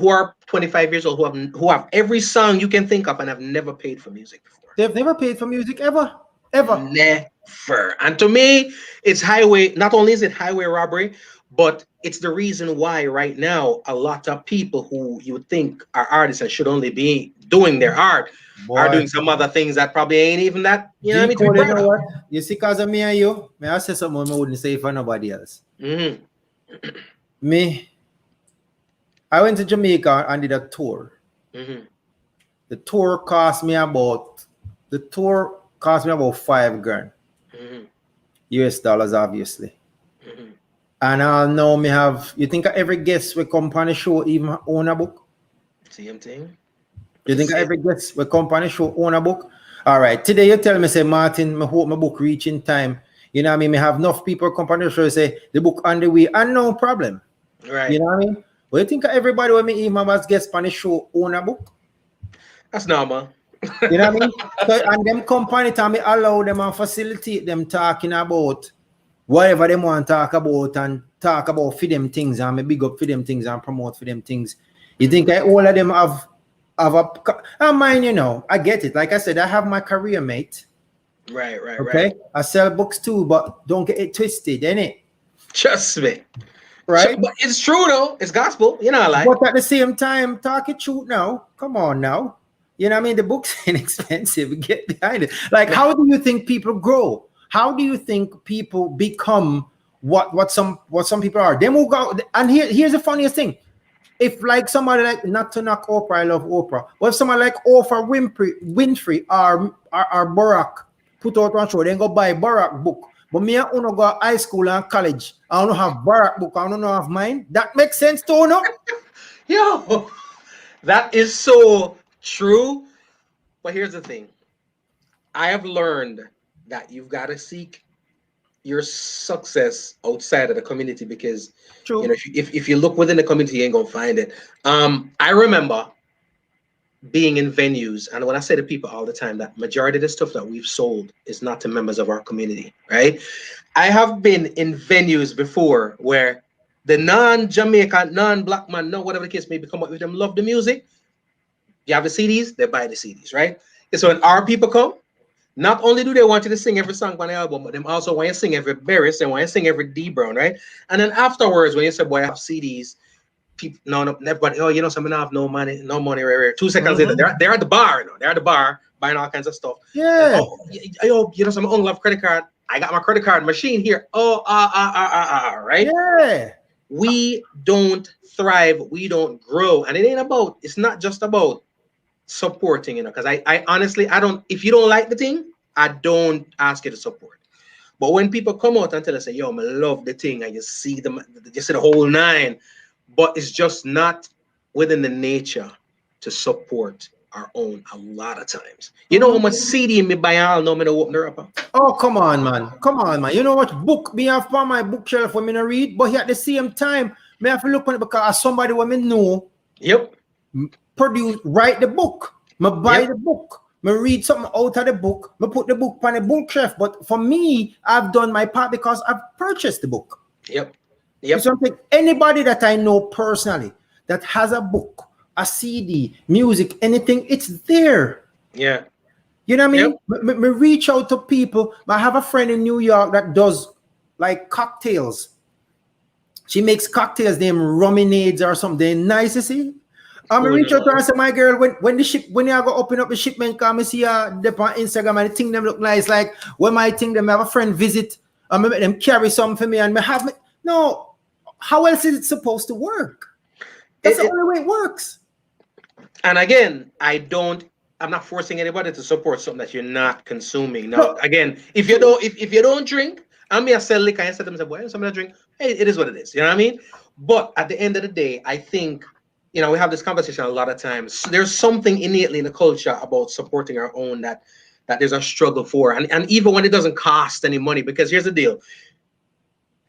B: are 25 years old who have every song you can think of and have never paid for music before.
A: They've never paid for music ever. Ever.
B: Never. And to me, it's highway. Not only is it highway robbery, but it's the reason why right now a lot of people who you would think are artists and should only be doing their art are
A: Boy.
B: doing some other things that probably ain't even that, you know what I
A: G
B: mean, to be
A: Cole, you
B: proud
A: know
B: of.
A: what? You see, cause of me and you, may I say something I wouldn't say for nobody else.
B: Mm-hmm.
A: Me, I went to Jamaica and did a tour.
B: Mm-hmm.
A: The tour cost me about $5 grand.
B: Mm-hmm.
A: US dollars, obviously.
B: Mm-hmm.
A: And now me have, you think every guest we come on the show even own a book?
B: Same thing.
A: You think
B: It's it.
A: every guest we come on the show own a book? All right. Today you tell me, say, Martin, I hope my book reach in time. You know what I mean? Me have enough people come on the show say the book on the way and no problem. You
B: Right.
A: know what I mean? But you think everybody when me even as guest on the show own a book?
B: That's normal.
A: You know what I mean? So and them company time me allow them and facilitate them talking about whatever they want to talk about and talk about for them things and me big up for them things and promote for them things. You think all of them have a I mind, you know, I get it. Like I said, I have my career, mate.
B: Right, right, right.
A: Okay. I sell books too, but don't get it twisted, innit?
B: Trust me.
A: Right?
B: But it's true though. It's gospel. You know, I like.
A: But at the same time, talk it truth now. Come on now. You know what I mean? The books ain't expensive. Get behind it. Like, how do you think people grow? How do you think people become what some people are? They will go and here's the funniest thing. If like somebody like not to knock Oprah, I love Oprah. But if somebody like Oprah Winfrey or Barack put out one show, then go buy Barack book. But me I wanna go high school and college. I don't have Barack book. I don't have mine. That makes sense too, no?
B: Yo, that is so true. But here's the thing. I have learned that you've got to seek your success outside of the community because you know
A: True.
B: if you look within the community, you ain't gonna find it. I remember being in venues, and when I say to people all the time that majority of the stuff that we've sold is not to members of our community, right? I have been in venues before where the non-Jamaican, non-black man, no whatever the case may be, come up with them, love the music. You have the CDs, they buy the CDs, right? And so when our people come, not only do they want you to sing every song on the album, but them also want you to sing every Barris, they want you to sing every D Brown, right? And then afterwards, when you say, boy, I have CDs, people, no, everybody, oh, you know, some have no money, right, right. 2 seconds later, they're at the bar, you know, they're at the bar buying all kinds of stuff.
A: Yeah.
B: Oh, yo, you know, some uncle have credit card. I got my credit card machine here. Oh, right?
A: Yeah.
B: We don't thrive, we don't grow. And it ain't about, it's not just about supporting, you know, because I honestly, I don't, if you don't like the thing, I don't ask you to support. But when people come out and tell us, say, yo, I love the thing, and you see them, you see the whole nine, but it's just not within the nature to support our own a lot of times. You know how much CD me buy all no me no open the wrapper?
A: Oh, come on, man. Come on, man. You know what book me have on my bookshelf when me no read, but at the same time, me have to look on it because somebody when me know
B: Yep.
A: produce write the book. Me buy
B: Yep.
A: the book. Me read something out of the book. Me put the book on the bookshelf. But for me, I've done my part because I've purchased the book.
B: Yep.
A: It's
B: Yep.
A: something anybody that I know personally that has a book, a CD, music, anything, it's there.
B: Yeah.
A: You know what I
B: Yep.
A: mean? Me reach out to people. I have a friend in New York that does like cocktails. She makes cocktails named Ruminades or something. Nice to see. I'm
B: Cool,
A: reach out to her
B: man.
A: and say, my girl, when you go open up the shipment, come and see her dip on Instagram and the thing them look nice. Like when my thing them have a friend visit, I make them carry something for me and me have me. No, how else is it supposed to work? That's the only way it works.
B: And again, I'm not forcing anybody to support something that you're not consuming. Now,
A: No,
B: again, if you don't drink, I may sell liquor and say to them, well, somebody drink. Hey, it is what it is. You know what I mean? But at the end of the day, I think we have this conversation a lot of times. There's something innately in the culture about supporting our own that there's a struggle for, and even when it doesn't cost any money. Because here's the deal: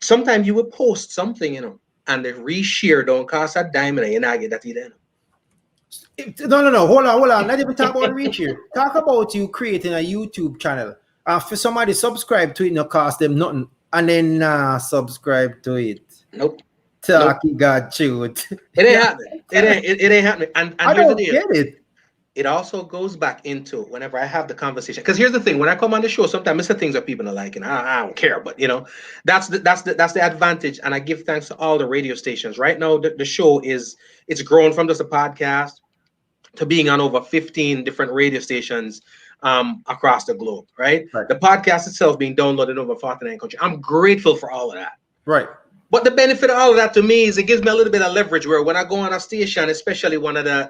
B: sometimes you will post something, and the reshare don't cost a dime, and you not get that either.
A: No. Hold on. Not even talk about reach here. Talk about you creating a YouTube channel. For somebody subscribe to it, no cost them nothing, and then subscribe to it.
B: Nope.
A: Talking God truth.
B: It ain't happening. It ain't happening. And
A: I
B: here's the
A: don't
B: deal.
A: get it.
B: It also goes back into whenever I have the conversation. Because here's the thing: when I come on the show, sometimes it's the things that people are like, and I don't care. But that's the advantage. And I give thanks to all the radio stations. Right now, the show it's grown from just a podcast to being on over 15 different radio stations across the globe. Right? The podcast itself being downloaded in over 49 countries. I'm grateful for all of that.
A: Right.
B: But the benefit of all of that to me is it gives me a little bit of leverage where when I go on a station, especially one of the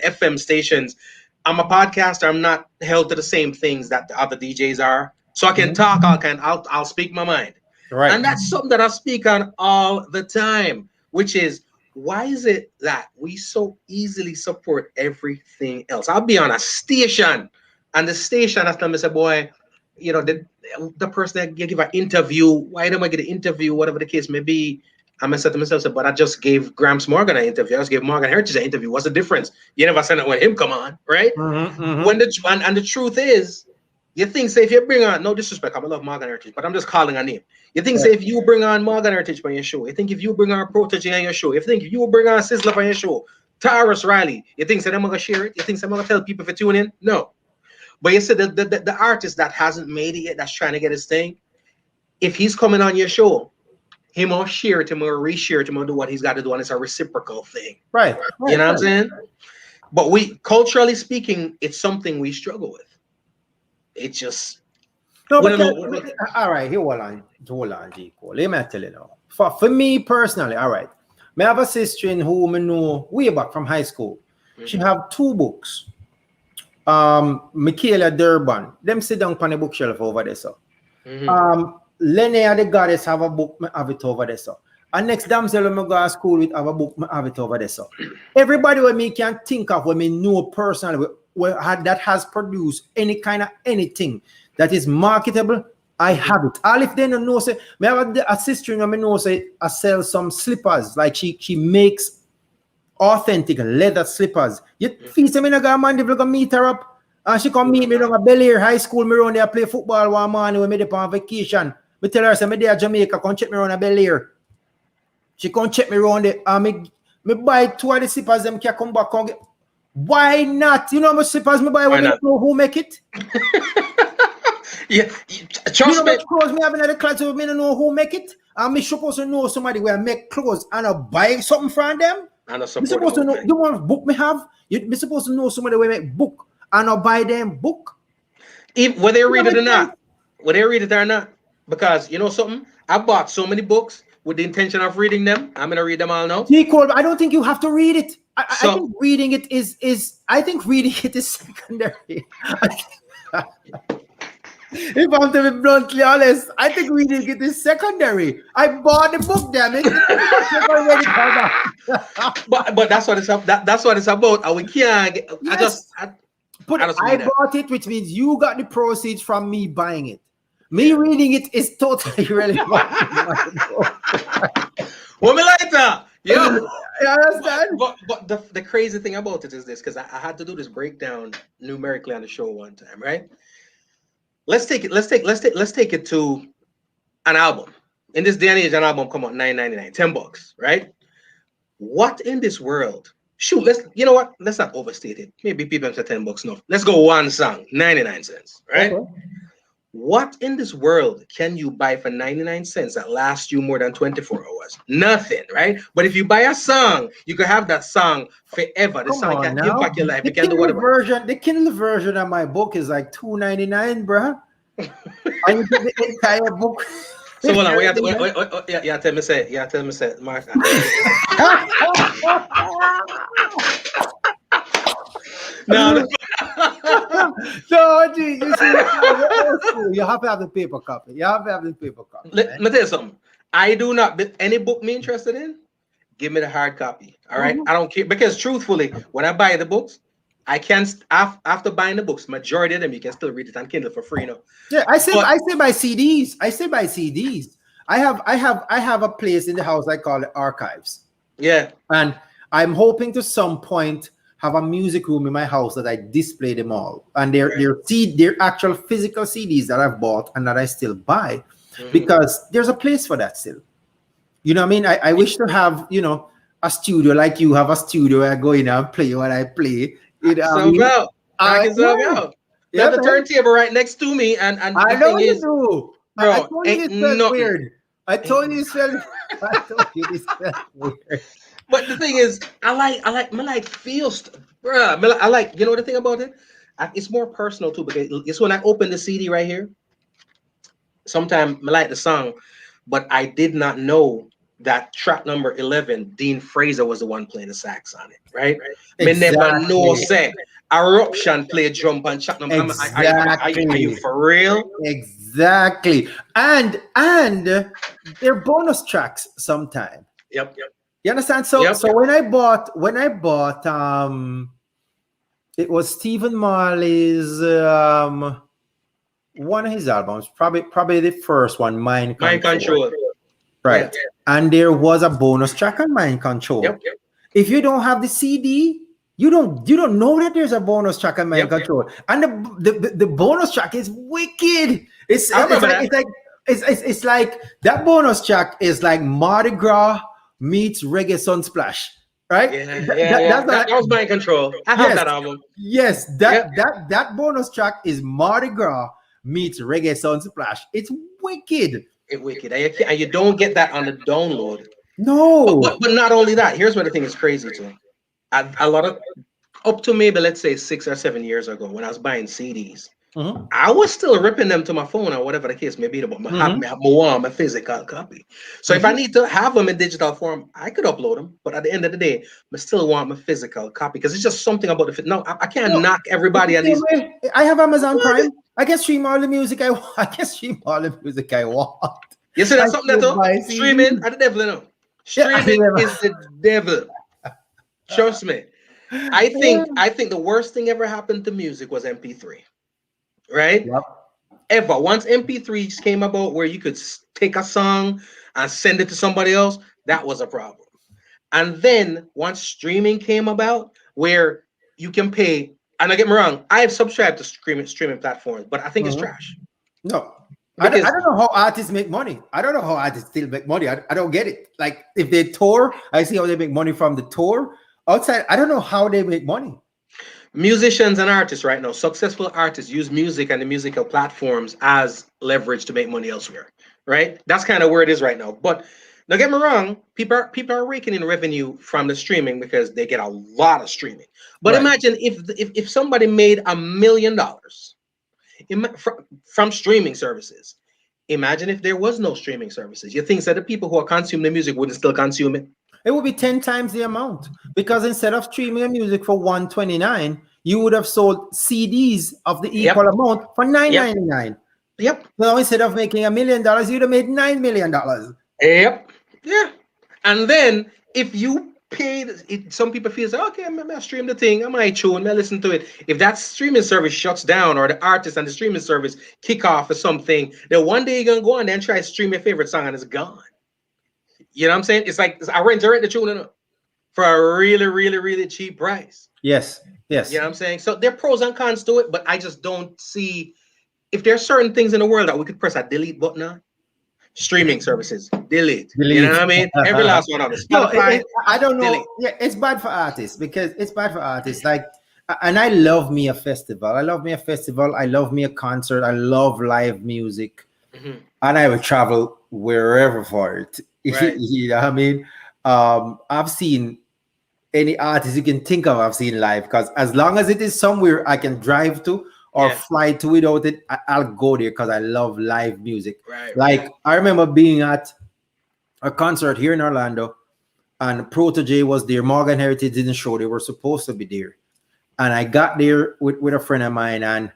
B: FM stations, I'm a podcaster. I'm not held to the same things that the other DJs are. So I can talk. I'll speak my mind.
A: Right.
B: And that's something that I speak on all the time, which is why is it that we so easily support everything else? I'll be on a station, and the station has to say, boy, the person that give an interview, why don't I get an interview, whatever the case may be. I'm gonna say to myself, but I just gave Gramps Morgan an interview. I just gave Morgan Heritage an interview. What's the difference? You never said it when him come on, right? When the truth is, you think, say, if you bring on, no disrespect, I love Morgan Heritage, but I'm just calling a name. You think, say, if you bring on Morgan Heritage on your show, you think if you bring on Protege on your show, you think if you bring on Sizzler on your show, Taurus Riley, you think, say, I'm gonna share it? You think, say, I'm gonna tell people to tune in? No. But you said the artist that hasn't made it yet, that's trying to get his thing, if he's coming on your show, he will share it, he will reshare it, he will do what he's got to do, and it's a reciprocal thing.
A: Right.
B: You know what I'm saying? But we, culturally speaking, it's something we struggle with. It's just...
A: No, but all right, here, hold on, G. Cole. Let me tell you now. For me personally, all right, I have a sister in whom I know way back from high school. She have 2 books. Michaela Durban, them sit down on the bookshelf over there, so. Linnea the Goddess have a book, I have it over there, so. And next damsel when I go to school with have a book, I have it over there, so. Everybody when me can think of, when me know personally, that has produced any kind of anything that is marketable, I have it. All if they don't know, say, I have a sister in me know, say, I sell some slippers, like she makes authentic leather slippers. You feel me na go man go meet her up and she come meet me down at Bel Air High School. Me around there play football one morning when me dey on vacation. Me tell her say me there Jamaica, come check me around at Bel Air. She come check me around there and me buy 2 of the slippers them can come back and get. Why not? You know how much slippers me buy when I know who make it?
B: Yeah, trust me.
A: Clothes me have another class with me don't know who make it. And me supposed to know somebody where I make clothes and I buy something from them.
B: And
A: you supposed to know you want book me have? You supposed to know somebody where make book and I buy them book.
B: Whether they read it or not. Whether they read it or not. Because you know something? I bought so many books with the intention of reading them. I'm gonna read them all now.
A: Cole, I don't think you have to read it. I think reading it is secondary. If I'm to be bluntly honest, I think reading it is secondary. I bought the book, damn it.
B: but that's what it's about. That's what it's about. And we can't get,
A: yes. I bought it, which means you got the proceeds from me buying it. Me reading it is totally irrelevant.
B: Well, me like that. Yeah,
A: you understand?
B: But the crazy thing about it is this, because I had to do this breakdown numerically on the show one time, right? Let's take it to an album. In this day and age, an album come out $9.99, $10, right? What in this world? Shoot, you know what? Let's not overstate it. Maybe people have said $10 enough. Let's go one song, 99 cents, right? Okay. What in this world can you buy for 99 cents that lasts you more than 24 hours? Nothing, right? But if you buy a song, you can have that song forever. The song can impact your life.
A: The Kindle version of my book is like $2.99, bro. And you get the entire book.
B: So hold on, tell me say, Mark. No.
A: So, you see, you have to have the paper copy.
B: Let me tell you something. I do not, any book me interested in, give me the hard copy. All right. I don't care because truthfully, when I buy the books, I can after buying the books, majority of them you can still read it on Kindle for free, you know.
A: Yeah,
B: But
A: I say buy CDs. I say buy CDs. I have a place in the house I call it archives.
B: yeah,
A: And I'm hoping to some point have a music room in my house that I display them all. And
B: right.
A: they're actual physical CDs that I've bought and that I still buy
B: Mhm.
A: because there's a place for that still. You know what I mean? I wish to have, a studio like you have a studio where I go in and play what I play. You know what I
B: Yourself
A: mean?
B: out. Knock yourself
A: Yeah.
B: out. We
A: Yeah,
B: have the
A: man.
B: turntable right next to me, and
A: I
B: the
A: know
B: thing
A: you
B: is,
A: do. I
B: bro,
A: told you
B: ain't
A: this felt
B: nothing.
A: weird. I told you this felt I told you this felt weird.
B: But the thing is, me like feels, bruh. I like, you know the thing about it? It's more personal too because it's when I open the CD right here. Sometimes I like the song, but I did not know that track number 11, Dean Fraser was the one playing the sax on it, right? Me never know
A: Exactly.
B: say Eruption play drum on track number. Are you
A: Exactly.
B: for real?
A: Exactly. And they're bonus tracks sometime.
B: Yep.
A: You understand? So
B: Yep.
A: so when I bought it was Stephen Marley's one of his albums, probably the first one, Mind
B: Mind
A: Control.
B: control. Yeah.
A: Right. And there was a bonus track on Mind Control.
B: Yep.
A: If you don't have the CD, you don't know that there's a bonus track on Mind
B: Yep.
A: Control. And the bonus track is wicked.
B: I remember that.
A: It's like that bonus track is like Mardi Gras meets Reggae Sunsplash. Right?
B: Yeah.
A: That's
B: That
A: like
B: was mind control. I have
A: yes,
B: that album.
A: yes,
B: Yep.
A: that bonus track is Mardi Gras meets Reggae Sunsplash. It's wicked.
B: It wicked. And you don't get that on the download. But,
A: No.
B: but but not only that. Here's where the thing is crazy too. A lot of up to maybe let's say 6 or 7 years ago when I was buying CDs,
A: Mhm.
B: I was still ripping them to my phone or whatever the case may be. But
A: Mhm.
B: I want my physical copy. So if I
A: Mhm.
B: need to have them in digital form, I could upload them. But at the end of the day, I still want my physical copy because it's just something about the. No, I can't
A: No,
B: knock
A: it's the
B: everybody on
A: same
B: these.
A: way. I have Amazon Prime. I can stream all the music I want. I can stream all the music I want.
B: You see,
A: I
B: that's something that
A: still buy
B: streaming
A: CDs.
B: are the devil, you know.
A: Yeah, I
B: Streaming
A: never.
B: is the devil. Trust me. I think the worst thing ever happened to music was MP3, right?
A: Yep.
B: Ever. Once MP3s came about where you could take a song and send it to somebody else, that was a problem. And then once streaming came about where you can pay, and don't get me wrong, I have subscribed to streaming platforms, but I think it's
A: Mhm.
B: trash.
A: No. I
B: Because
A: don't know how artists make money. I don't know how artists still make money. I don't get it. Like if they tour, I see how they make money from the tour. Outside, I don't know how they make money.
B: musicians and artists right now, successful artists use music and the musical platforms as leverage to make money elsewhere. Right? That's kind of where it is right now. But don't get me wrong, people are raking in revenue from the streaming because they get a lot of streaming. But
A: Right.
B: imagine if somebody made $1 million from streaming services. Imagine if there was no streaming services. You think that the people who are consuming the music wouldn't still consume it?
A: It would be 10 times the amount because instead of streaming a music for 129, you would have sold CDs of the
B: Yep.
A: equal amount for
B: Yep.
A: 999.
B: Yep.
A: Now instead of making $1 million, you'd have made $9 million.
B: Yep. Yeah. And then if you pay, some people feel like, okay, I'm gonna stream the thing, I might tune, I listen to it. If that streaming service shuts down or the artist and the streaming service kick off or something, then one day you're gonna go on there and try to stream your favorite song and it's gone. You know what I'm saying? It's like I rent the tune for a really, really, really cheap price.
A: Yes.
B: You
A: Yes.
B: know what I'm saying? So there are pros and cons to it, but I just don't see if there are certain things in the world that we could press a delete button on. Streaming services, delete. You know
A: Delete.
B: what I mean? Every last one of them.
A: No,
B: Spotify,
A: I don't know.
B: delete.
A: Yeah, it's bad for artists because it's bad for artists. Like, and I love me a festival. I love me a festival. I love me a concert. I love live music,
B: Mhm.
A: and I would travel wherever for it.
B: Right.
A: You know what I mean? I've seen any artist you can think of. I've seen live because as long as it is somewhere I can drive to or
B: Yeah.
A: fly to without it, I'll go there because I love live music.
B: Right.
A: Like I remember being at a concert here in Orlando, and Protege was there. Morgan Heritage didn't show; they were supposed to be there. And I got there with a friend of mine, and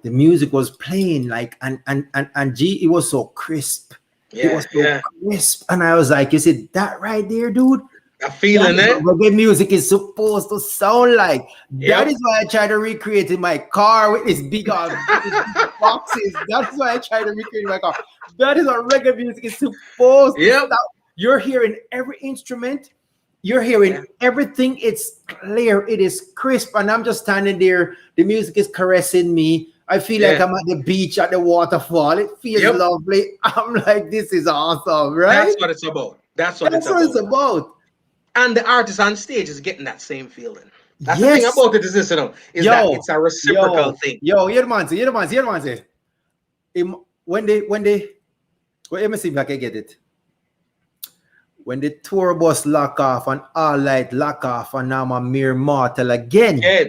A: the music was playing like, and G, it was so crisp. It
B: Yeah.
A: was so
B: Yeah.
A: crisp, and I was like, "Is it that right there, dude?"
B: A feeling,
A: That's
B: eh?
A: what reggae music is supposed to sound like. That
B: Yep.
A: is why I try to recreate in my car with these big boxes. That's why I try to recreate in my car. That is what reggae music is supposed to
B: Yep.
A: sound. You're hearing every instrument. You're hearing
B: Yeah.
A: everything. It's clear. It is crisp. And I'm just standing there. The music is caressing me. I feel like
B: Yeah.
A: I'm at the beach at the waterfall. It feels
B: Yep.
A: lovely. I'm like, this is awesome, right?
B: That's what it's about. That's what it's
A: That's what it's
B: about.
A: about.
B: And the artist on stage is getting that same feeling. That's the thing
A: Yes.
B: about it is this, is that
A: Yo,
B: it's a reciprocal
A: yo,
B: thing.
A: yo, you're the man, say. When they, well, let me see if I can get it. When the tour bus lock off and all light lock off, and I'm a mere mortal again.
B: Yeah.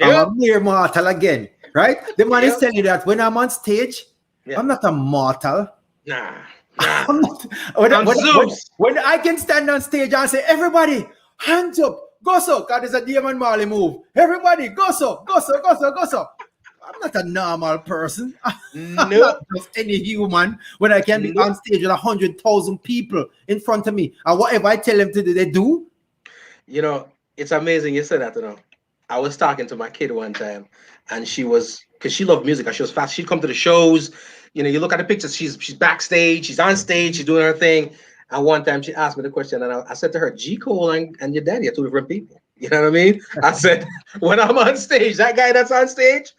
A: I'm
B: Yep.
A: a mere mortal again, right? The man is
B: Yep.
A: telling you that when I'm on stage,
B: Yeah.
A: I'm not a mortal.
B: Nah. Nah.
A: I'm not, when,
B: I'm
A: when, when,
B: Zeus.
A: when I can stand on stage and say, everybody, hands up, go so, because it's a Damon Marley move. Everybody, go so, go so, go so, go so. I'm not a normal person. I'm not
B: Nope.
A: just any human when I can be
B: Nope.
A: on stage with 100,000 people in front of me. And whatever I tell them to do, they do.
B: You know, it's amazing you said that, I was talking to my kid one time, and she was, because she loved music and she was fast. She'd come to the shows. You look at the pictures, she's backstage, she's on stage, she's doing her thing. And one time she asked me the question, and I said to her, G. Cole and your daddy are two different people. You know what I mean? I said, when I'm on stage, that guy that's on stage,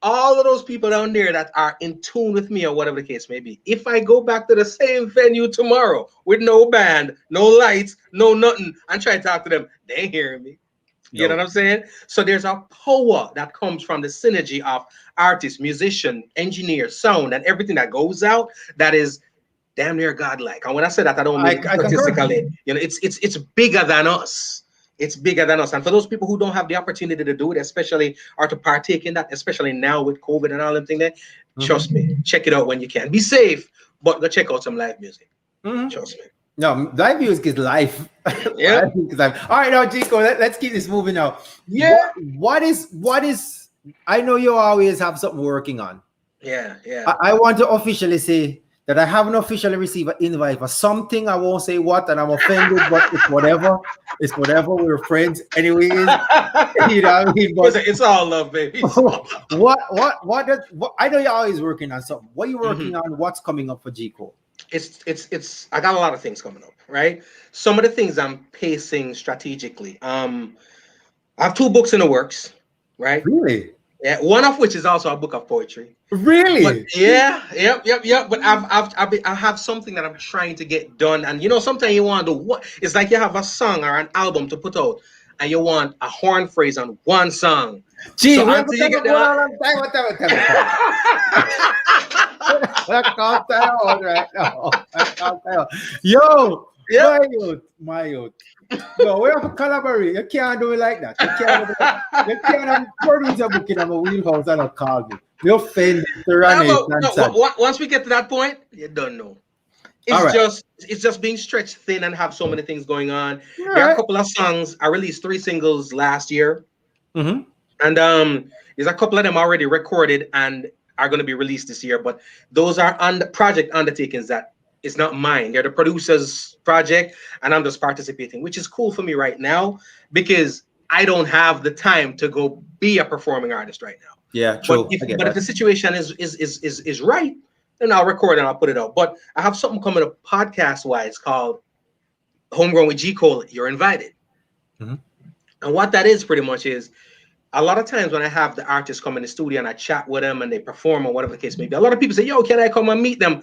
B: all of those people down there that are in tune with me or whatever the case may be, if I go back to the same venue tomorrow with no band, no lights, no nothing, and try to talk to them, they ain't hearing me. You know
A: No.
B: what I'm saying? So there's a power that comes from the synergy of artist, musician, engineer, sound, and everything that goes out that is damn near godlike. And when I say that, I don't mean
A: I concur.
B: statistically. It's bigger than us. It's bigger than us. And for those people who don't have the opportunity to do it, especially or to partake in that, especially now with COVID and all them things there, trust me, check it out when you can. Be safe, but go check out some live music. Trust me.
A: No, live music is life.
B: Yeah.
A: Live music is life. All right, now, Chico, let's keep this moving now.
B: Yeah.
A: What is, I know you always have something working on.
B: Yeah.
A: I want to officially say that I haven't officially received an invite for something. I won't say what, and I'm offended, but it's whatever. It's whatever. We're friends, anyways. You know what I mean? But
B: It's all love, baby. It's all love.
A: what I know you're always working on something. What are you working
B: Mhm.
A: on? What's coming up for G Cole?
B: It's I got a lot of things coming up, right? Some of the things I'm pacing strategically. I have two books in the works, right?
A: Really?
B: Yeah, one of which is also a book of poetry. But
A: Really?
B: yeah, yep. But I have something that I'm trying to get done, and sometimes you want to do what? It's like you have a song or an album to put out, and you want a horn phrase on one song.
A: Gee,
B: So
A: we have
B: until
A: to
B: you
A: take
B: get
A: a
B: that,
A: I can't tell out right now. I can't tell. Yo,
B: yep.
A: my youth. No, we have to collaborate. You can't do it like that. You can't do it. You can't produce a book in a wheelhouse and not call me. You're offended to run it.
B: Once we get to that point, you don't know.
A: All right.
B: It's just being stretched thin and have so many things going on.
A: All
B: There are a
A: right.
B: couple of songs. I released 3 singles last year,
A: Mm-hmm.
B: and there's a couple of them already recorded and are going to be released this year. But those are on the project undertakings that it's not mine. They're the producer's project, and I'm just participating, which is cool for me right now because I don't have the time to go be a performing artist right now.
A: Yeah,
B: But
A: true.
B: if
A: I get
B: but if
A: that.
B: the situation is right, then I'll record and I'll put it out. But I have something coming up podcast wise called Homegrown with G. Cole. You're invited.
A: Mhm.
B: And what that is pretty much is a lot of times when I have the artists come in the studio and I chat with them and they perform or whatever the case may be, a lot of people say, yo, can I come and meet them?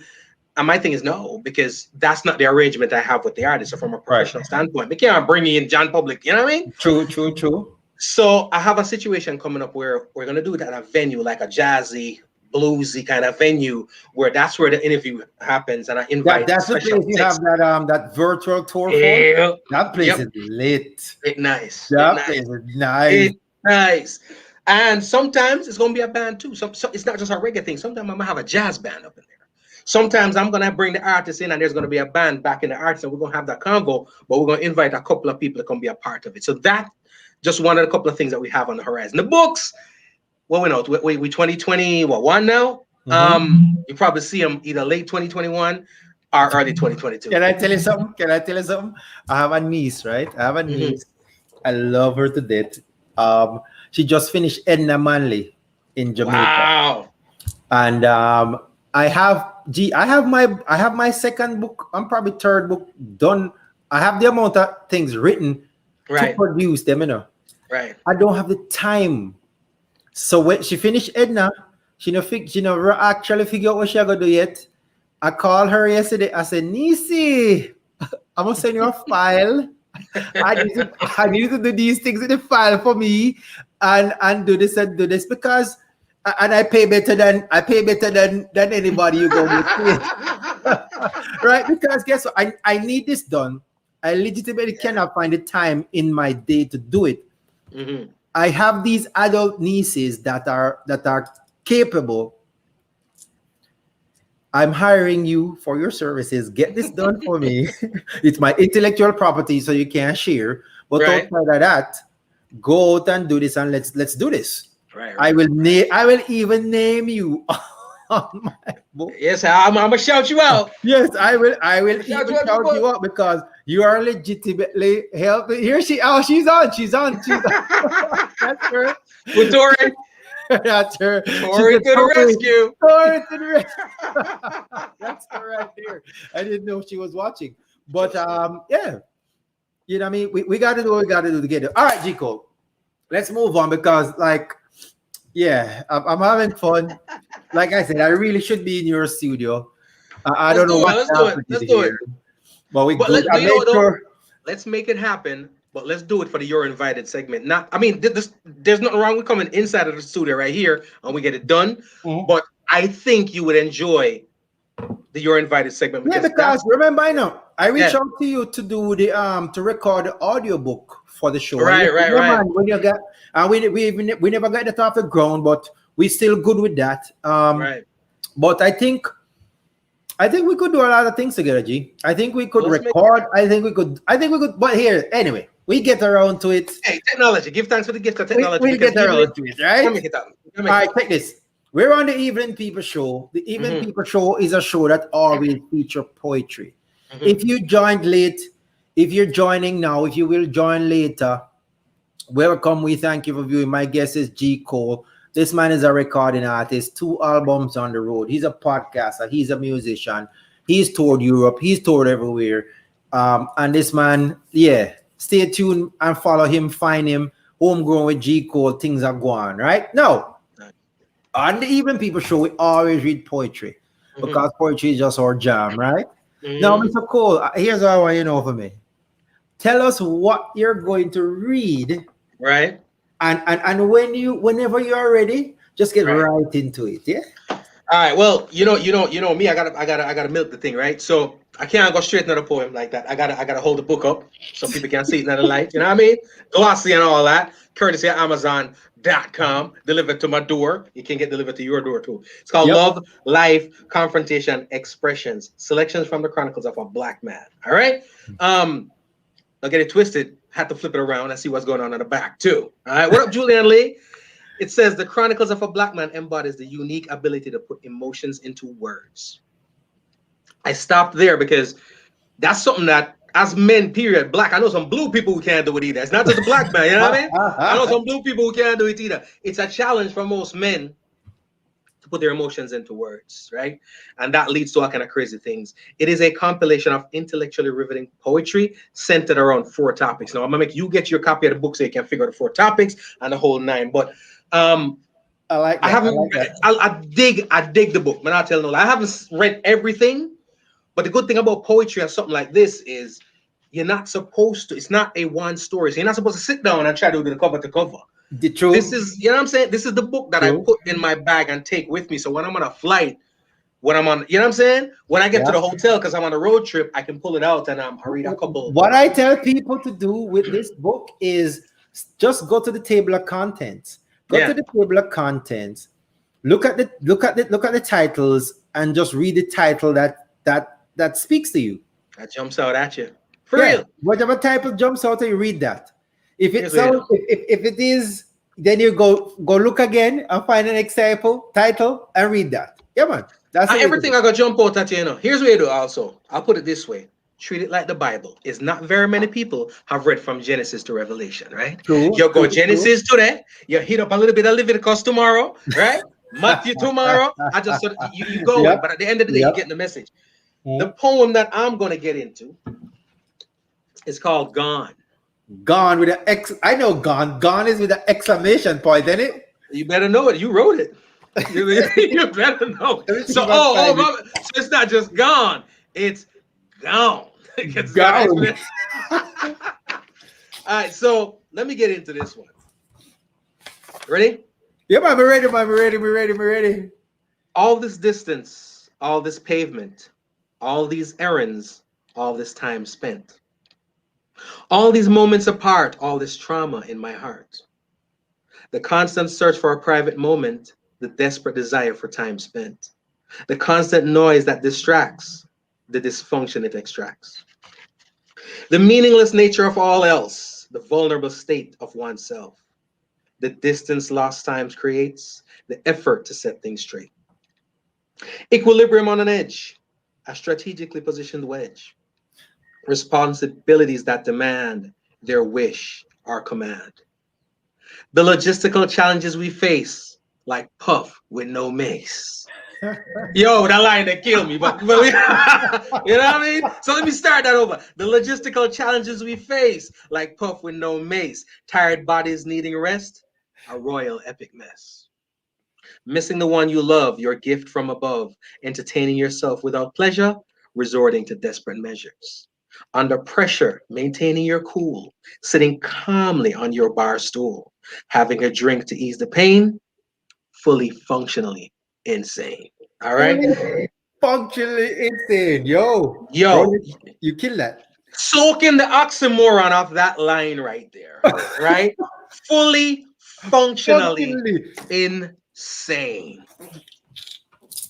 B: And my thing is no, because that's not the arrangement I have with the artist. So from a
A: Right.
B: professional standpoint, they can't bring me in John Public, you know what I mean?
A: True.
B: So I have a situation coming up where we're gonna do it at a venue, like a jazzy, bluesy kind of venue, where that's where the interview happens, and I invite
A: That's the
B: special
A: place you
B: guests.
A: have that virtual tour for.
B: Yeah,
A: That place
B: yep,
A: is lit.
B: it nice,
A: That place is nice.
B: it nice. And sometimes it's gonna be a band too. So it's not just a reggae thing. Sometimes I'm gonna have a jazz band up in there. Sometimes I'm gonna bring the artist in, and there's gonna be a band back in the artist, and we're gonna have that convo. But we're gonna invite a couple of people to come be a part of it. So that just one of the couple of things that we have on the horizon. The books, well, we know we 2020 one now.
A: Mhm.
B: You probably see them either late 2021 or early 2022.
A: Can I tell you something? Can I tell you something? I have a niece, right? I have a
B: Mhm.
A: niece. I love her to death. She just finished Edna Manley in Jamaica,
B: Wow.
A: and I have my second book. I'm probably third book done. I have the amount of things written to
B: Right.
A: produce them. You know,
B: Right.
A: I don't have the time. So when she finished Edna, she never actually figure out what she gonna do yet. I called her yesterday. I said, Nisi, I'm gonna send you a file. I need to do these things in the file for me and do this and do this because and I pay better than anybody you go with it. Right? Because guess what? I need this done. I legitimately
B: Yeah.
A: cannot find the time in my day to do it.
B: Hmm.
A: I have these adult nieces that are capable. I'm hiring you for your services. Get this done for me. It's my intellectual property, so you can't share. But
B: Right.
A: outside of that, go out and do this, and let's do this.
B: Right.
A: I
B: Right.
A: will name. I will even name you on my book.
B: Yes, I'm gonna shout you out.
A: Yes, I will. I
B: I'm
A: will
B: gonna shout
A: even
B: you out to the
A: shout you
B: book.
A: out because you are legitimately helping. Here she. Oh, she's on. She's on. She's on. That's her.
B: With Tori,
A: That's her. She's
B: Tori
A: a
B: to the
A: Tory.
B: rescue.
A: Tory to the rescue. That's her right there. I didn't know she was watching. But yeah, you know what I mean? We got to do what we got to do together. All right, Jico, let's move on because, like, yeah, I'm having fun. Like I said, I really should be in your studio. I
B: Let's
A: don't know
B: do it.
A: what
B: Let's do it.
A: happened
B: Let's do it.
A: here, but we
B: But
A: good.
B: let,
A: I
B: but you know
A: made
B: what though?
A: sure.
B: Let's make it happen. But let's do it for the You're Invited segment. Not, I mean, there's nothing wrong with coming inside of the studio right here and we get it done.
A: Mhm.
B: But I think you would enjoy the You're Invited segment
A: Yeah,
B: because
A: because
B: that's
A: remember, I know I reached
B: yeah.
A: out to you to do the to record the audiobook for the show, and you
B: Right,
A: said,
B: right,
A: yeah,
B: right,
A: man, when you get and we never got that off the ground, but we still good with that.
B: right.
A: But I think we could do a lot of things together, G. I think we
B: Well,
A: could
B: let's make
A: record. I think we could. But here, anyway, we get around to it.
B: hey technology. Give thanks for the gift of
A: We
B: technology
A: we'll
B: because
A: get
B: usually
A: around to it,
B: we can
A: right?
B: make it happen. We can
A: All
B: make it
A: right,
B: happen.
A: take this. We're on the Evening People Show. The Evening
B: Hmm.
A: People Show is a show that always feature poetry.
B: Hmm.
A: If you joined late, if you're joining now, if you will join later, welcome. We thank you for viewing. My guest is G. Cole. This man is a recording artist, 2 albums on the road. He's a podcaster, he's a musician. He's toured Europe, he's toured everywhere. And this man, yeah, stay tuned and follow him, find him. Homegrown with G. Cole, things are going, right? Now, on the Even People Show, we always read poetry
B: Hmm.
A: because poetry is just our jam, right? Now,
B: Hmm.
A: Mr. Cole, here's what I want you to know for me. Tell us what you're going to read,
B: Right,
A: and whenever you're ready, just get
B: right.
A: right into it. Yeah.
B: All right. Well, you know me. I gotta milk the thing, right? So I can't go straight into the poem like that. I gotta hold the book up so people can see it in the light. You know what I mean? Glossy and all that. Courtesy of Amazon.com. Delivered to my door. It can get delivered to your door too. It's called
A: Yep.
B: Love, Life, Confrontation, Expressions. Selections from the Chronicles of a Black Man. All right. Don't get it twisted. Had to flip it around and see what's going on in the back too. All right. What up, Julian Lee? It says the Chronicles of a Black Man embodies the unique ability to put emotions into words. I stopped there because that's something that, as men, period, black. I know some blue people who can't do it either. It's not just a black man, you know what I mean? I know some blue people who can't do it either. It's a challenge for most men to put their emotions into words, right? And that leads to all kind of crazy things. It is a compilation of intellectually riveting poetry centered around 4 topics. Now I'm gonna make you get your copy of the book so you can figure out the 4 topics and the whole nine. But
A: I like
B: I
A: that. I
B: haven't.
A: like that.
B: I dig the book. Man, I tell no lie. I haven't read everything, but the good thing about poetry and something like this is you're not supposed to. It's not a one story. So you're not supposed to sit down and try to do the cover to cover.
A: The
B: This
A: true,
B: is, you know what I'm saying. This is the book that I
A: true.
B: put in my bag and take with me. So when I'm on a flight, when I'm on, you know what I'm saying. When I get to
A: Yeah.
B: the hotel because I'm on a road trip, I can pull it out and I read a couple.
A: What I tell people to do with this book is just go to the table of contents. Go to
B: Yeah,
A: the table of contents. Look at the titles and just read the title that speaks to you.
B: that jumps out at you for
A: Yeah,
B: real.
A: whatever title jumps out, you read that. If it
B: Here's what you
A: sounds,
B: know.
A: if it is, then you go look again and find an next title and read that. Yeah, man. That's
B: And
A: the way to
B: everything
A: do.
B: I got jump out at you, you know. Here's what you do also. I'll put it this way. Treat it like the Bible. It's not very many people have read from Genesis to Revelation, right?
A: True,
B: You go
A: true.
B: Genesis today, you hit up a little bit of Leviticus tomorrow, right? Matthew tomorrow. I just sort of, you going,
A: Yep,
B: but at the end of the day, you
A: yep.
B: get the message. The
A: Mhm.
B: poem that I'm gonna get into is called Gone.
A: Gone with an X. I know gone. Gone is with an exclamation point, isn't it?
B: You better know it. You wrote it. You better know it.
A: Let me see
B: So,
A: if I find it.
B: so it's not just gone, it's gone. Because it's got an
A: Gone.
B: explanation. All right, so let me get into this one. Ready?
A: Yeah, man, we ready, man. We ready, we ready, we ready.
B: All this distance, all this pavement, all these errands, all this time spent, all these moments apart, all this trauma in my heart, the constant search for a private moment, the desperate desire for time spent, the constant noise that distracts, the dysfunction it extracts, the meaningless nature of all else, the vulnerable state of oneself, the distance lost times creates, the effort to set things straight. Equilibrium on an edge, a strategically positioned wedge, responsibilities that demand their wish or command. The logistical challenges we face, like Puff with no mace. Yo, that line that killed me, but you know what I mean? So let me start that over. The logistical challenges we face, like Puff with no mace, tired bodies needing rest, a royal epic mess. Missing the one you love, your gift from above, entertaining yourself without pleasure, resorting to desperate measures. Under pressure, maintaining your cool, sitting calmly on your bar stool, having a drink to ease the pain, fully functionally insane. All right?
A: Fully functionally insane. Yo, bro,
B: Yo,
A: you kill that.
B: soaking the oxymoron off that line right there, right? Fully functionally
A: Functionally.
B: insane.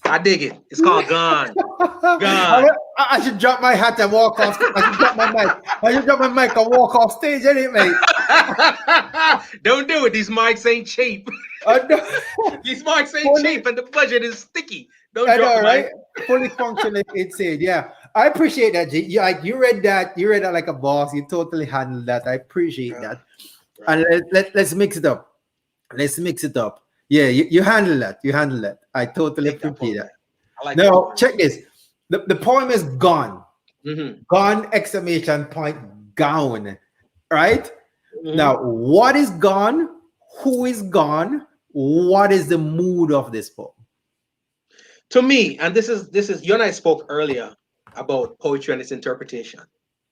B: I dig it. It's called Gone.
A: I,
B: Gone.
A: I should drop my hat and walk off. I should drop my mic. I should drop my mic and walk off stage, ain't it, mate?
B: Don't do it. These mics ain't cheap.
A: I know,
B: These mics ain't
A: fully,
B: cheap and the budget is sticky. Don't
A: I
B: drop the
A: know,
B: mic.
A: right? Fully functionally insane. Yeah, I appreciate that. G. You read that. You read that like a boss. You totally handled that. I appreciate that. And let's mix it up. Let's mix it up. Yeah, you handle that. You handle that. I totally
B: Take that
A: appreciate
B: poem, man.
A: that.
B: I like that
A: Now,
B: poem.
A: check this. The poem is gone.
B: Mm-hmm.
A: Gone, exclamation point, gone. Right?
B: Mm-hmm.
A: Now, what is gone? Who is gone? What is the mood of this poem?
B: To me, and this is you and I spoke earlier about poetry and its interpretation,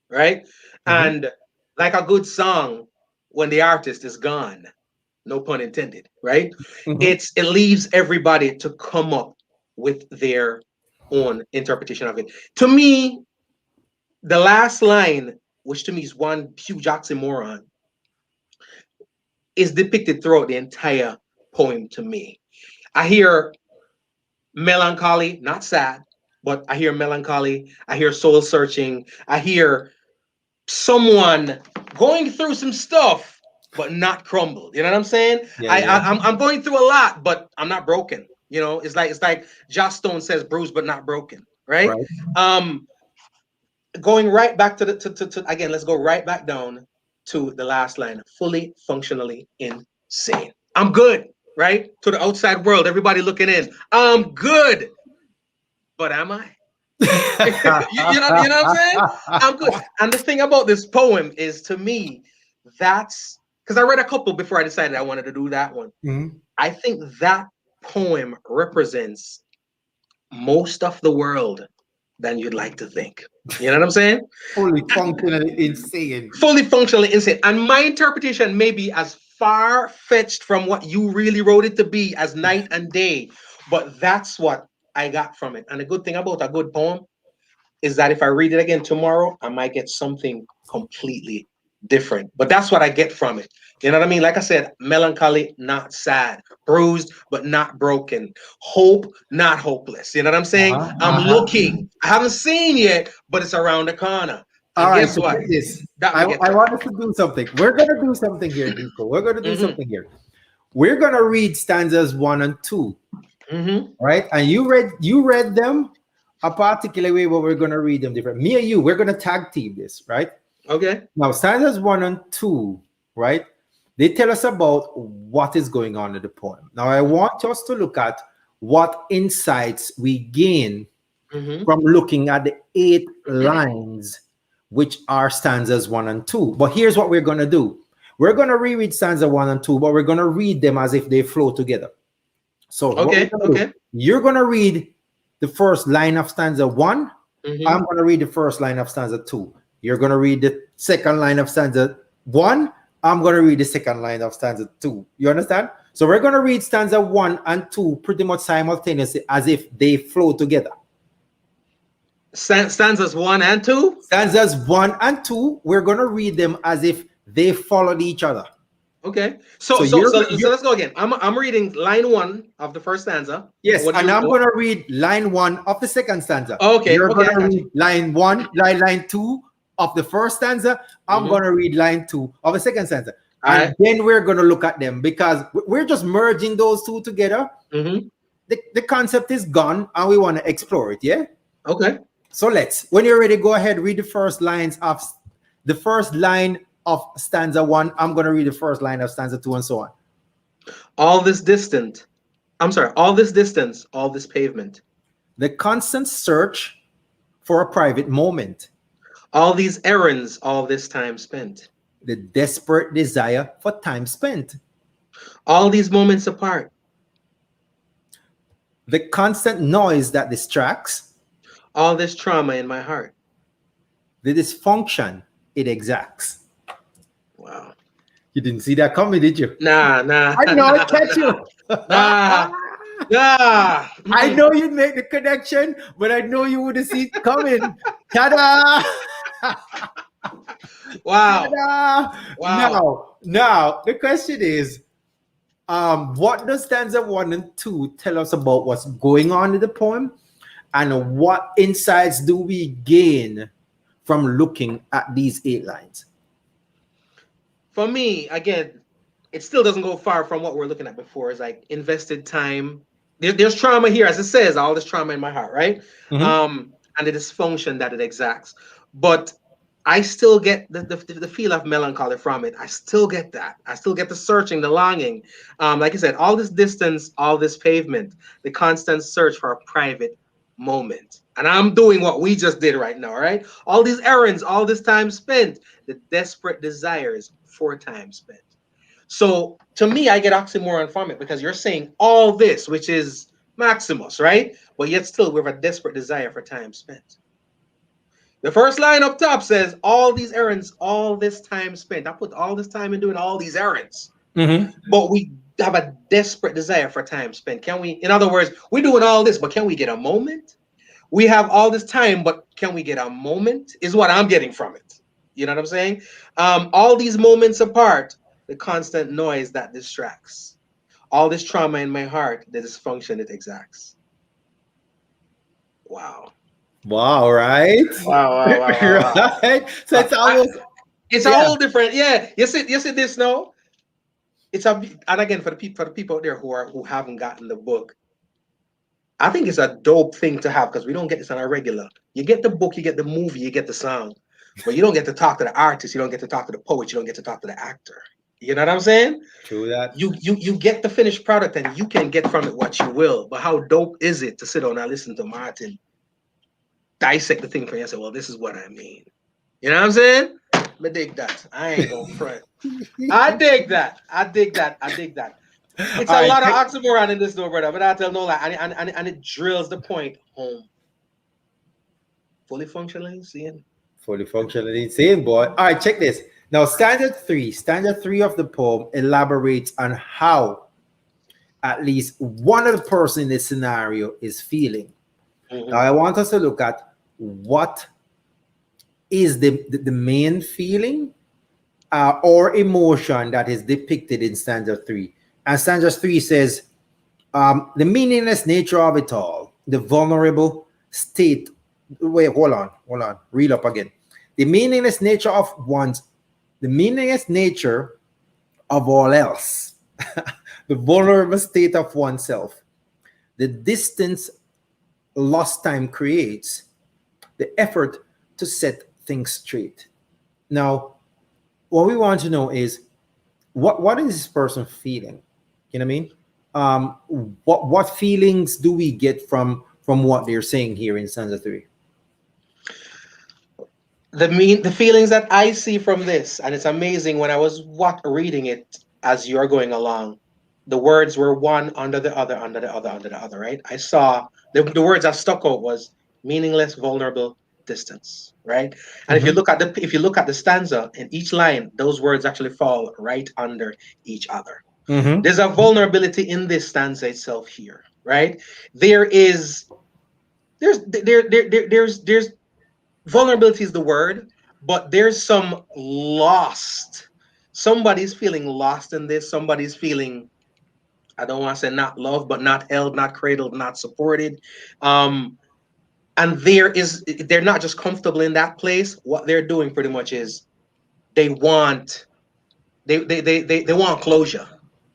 B: right? And like a good song, when the artist is gone, no pun intended, right?
A: Mhm.
B: It leaves everybody to come up with their own interpretation of it. To me, the last line, which to me is one huge oxymoron, is depicted throughout the entire poem to me. I hear melancholy, not sad, but I hear melancholy. I hear soul searching. I hear someone going through some stuff, but not crumbled. You know what I'm saying?
A: Yeah, yeah.
B: I'm going through a lot, but I'm not broken. You know, it's like Joss Stone says, bruised but not broken. Right?
A: Right.
B: Um, going right back to the to again. Let's go right back down to the last line. Fully functionally insane. I'm good. Right to the outside world, everybody looking in. I'm good, but am I? You know what I'm saying? I'm good. And the thing about this poem is, to me, that's because I read a couple before I decided I wanted to do that one.
A: Mhm.
B: I think that poem represents most of the world than you'd like to think. You know what I'm saying?
A: Fully functionally insane.
B: Fully functionally insane. And my interpretation may be as far fetched from what you really wrote it to be as night and day, but that's what I got from it. And the good thing about a good poem is that if I read it again tomorrow, I might get something completely different. But that's what I get from it. You know what I mean? Like I said, melancholy, not sad, bruised, but not broken, hope, not hopeless. You know what I'm saying?
A: Uh-huh,
B: I'm
A: uh-huh.
B: looking. I haven't seen yet, but it's around the corner.
A: All
B: And
A: right,
B: guess
A: so
B: what?
A: check this.
B: That
A: I,
B: we get
A: I
B: to.
A: want us to do something. We're gonna do something here, Nico. We're gonna do
B: Mm-hmm,
A: something here. We're gonna read stanzas 1 and 2.
B: Mm-hmm.
A: right? And you read them a particular way, but we're gonna read them different. Me and you, we're gonna tag team this, right?
B: Okay.
A: Now, stanzas 1 and 2, right? They tell us about what is going on in the poem. Now, I want us to look at what insights we gain
B: Mm-hmm.
A: from looking at the 8 lines, which are stanzas 1 and 2. But here's what we're going to do: we're going to reread stanza 1 and 2, but we're going to read them as if they flow together. So, what we're
B: Okay.
A: going to do,
B: Okay.
A: you're going to read the first line of stanza 1.
B: Mm-hmm.
A: I'm going to read the first line of stanza 2. You're going to read the second line of stanza 1. I'm going to read the second line of stanza 2. You understand? So we're going to read stanza 1 and 2 pretty much simultaneously as if they flow together.
B: Stanzas 1 and 2.
A: Stanzas 1 and 2, we're going to read them as if they followed each other.
B: Okay.
A: So
B: So let's go again. I'm reading line 1 of the first stanza.
A: yes,
B: What do
A: and
B: you?
A: I'm going to read line 1 of the second stanza.
B: Okay.
A: You're
B: Okay.
A: going
B: I
A: to
B: got
A: read
B: you.
A: line 1, line 2 of the first stanza. I'm
B: Mhm.
A: going to read line 2 of the second stanza.
B: All
A: And
B: right.
A: then we're going to look at them because we're just merging those two together.
B: Mm-hmm.
A: The concept is gone and we want to explore it. Yeah.
B: Okay.
A: So when you're ready, go ahead, read the first line of stanza 1. I'm going to read the first line of stanza 2 and so on.
B: All this distance. I'm sorry. All this distance. All this pavement.
A: The constant search for a private moment.
B: All these errands. All this time spent.
A: The desperate desire for time spent.
B: All these moments apart.
A: The constant noise that distracts.
B: All this trauma in my heart.
A: The dysfunction it exacts.
B: Wow.
A: You didn't see that coming, did you?
B: Nah.
A: I know I catch you.
B: Nah. Nah.
A: I know you'd make the connection, but I know you wouldn't see it coming. Ta-da!
B: Wow.
A: Ta-da!
B: Wow.
A: Now, the question is, what does stanza 1 and 2 tell us about what's going on in the poem, and what insights do we gain from looking at these 8 lines?
B: For me, again, it still doesn't go far from what we're looking at before. It's like invested time. There's trauma here, as it says, all this trauma in my heart, right?
A: Mhm.
B: And the dysfunction that it exacts. But I still get the feel of melancholy from it. I still get that. I still get the searching, the longing. Like I said, all this distance, all this pavement, the constant search for a private moment. And I'm doing what we just did right now, right? All these errands, all this time spent, the desperate desires for time spent. So to me, I get oxymoron from it because you're saying all this, which is Maximus, right? But yet still we have a desperate desire for time spent. The first line up top says, all these errands, all this time spent. I put all this time in doing all these errands.
A: Mhm.
B: But we have a desperate desire for time spent. Can we, in other words, we're doing all this, but can we get a moment? We have all this time, but can we get a moment? Is what I'm getting from it. You know what I'm saying? All these moments apart, the constant noise that distracts. All this trauma in my heart, the dysfunction it exacts. Wow.
A: Wow, right?
B: Wow.
A: Right. So it's almost
B: It's a whole different, yeah. You see this now? It's a, and again, for the people out there who haven't gotten the book, I think it's a dope thing to have because we don't get this on a regular. You get the book, you get the movie, you get the song, but you don't get to talk to the artist, you don't get to talk to the poet, you don't get to talk to the actor. You know what I'm saying?
A: true that.
B: You get the finished product and you can get from it what you will. But how dope is it to sit down and listen to Martin dissect the thing for you and say, well, this is what I mean. You know what I'm saying? I dig that. I ain't gonna front. I dig that. It's a lot of oxymoron in this though, brother. But I tell no lie, and it drills the point home. Fully functionally insane.
A: Fully functionally insane, boy. All right, check this. Now, stanza 3 of the poem elaborates on how at least one of the person in this scenario is feeling.
B: Mhm.
A: Now, I want us to look at what is the main feeling or emotion that is depicted in stanza 3. And stanza 3 says, the meaningless nature of it all, the vulnerable state. Wait, hold on. Read up again. The meaningless nature of all else, the vulnerable state of oneself, the distance lost time creates, the effort to set things straight. Now, what we want to know is what is this person feeling? You know what I mean? What feelings do we get from what they're saying here in stanza three?
B: The feelings that I see from this, and it's amazing when I was reading it as you're going along, the words were one under the other, under the other, under the other, right? I saw the words that stuck out was meaningless, vulnerable, distance, right? And if you look at the stanza in each line, those words actually fall right under each other.
A: Mm-hmm.
B: There's a vulnerability in this stanza itself here, right? There is there's vulnerability is the word, but there's some lost. Somebody's feeling lost in this. Somebody's feeling, I don't want to say not loved, but not held, not cradled, not supported. And they're not just comfortable in that place. What they're doing pretty much is they want they want closure,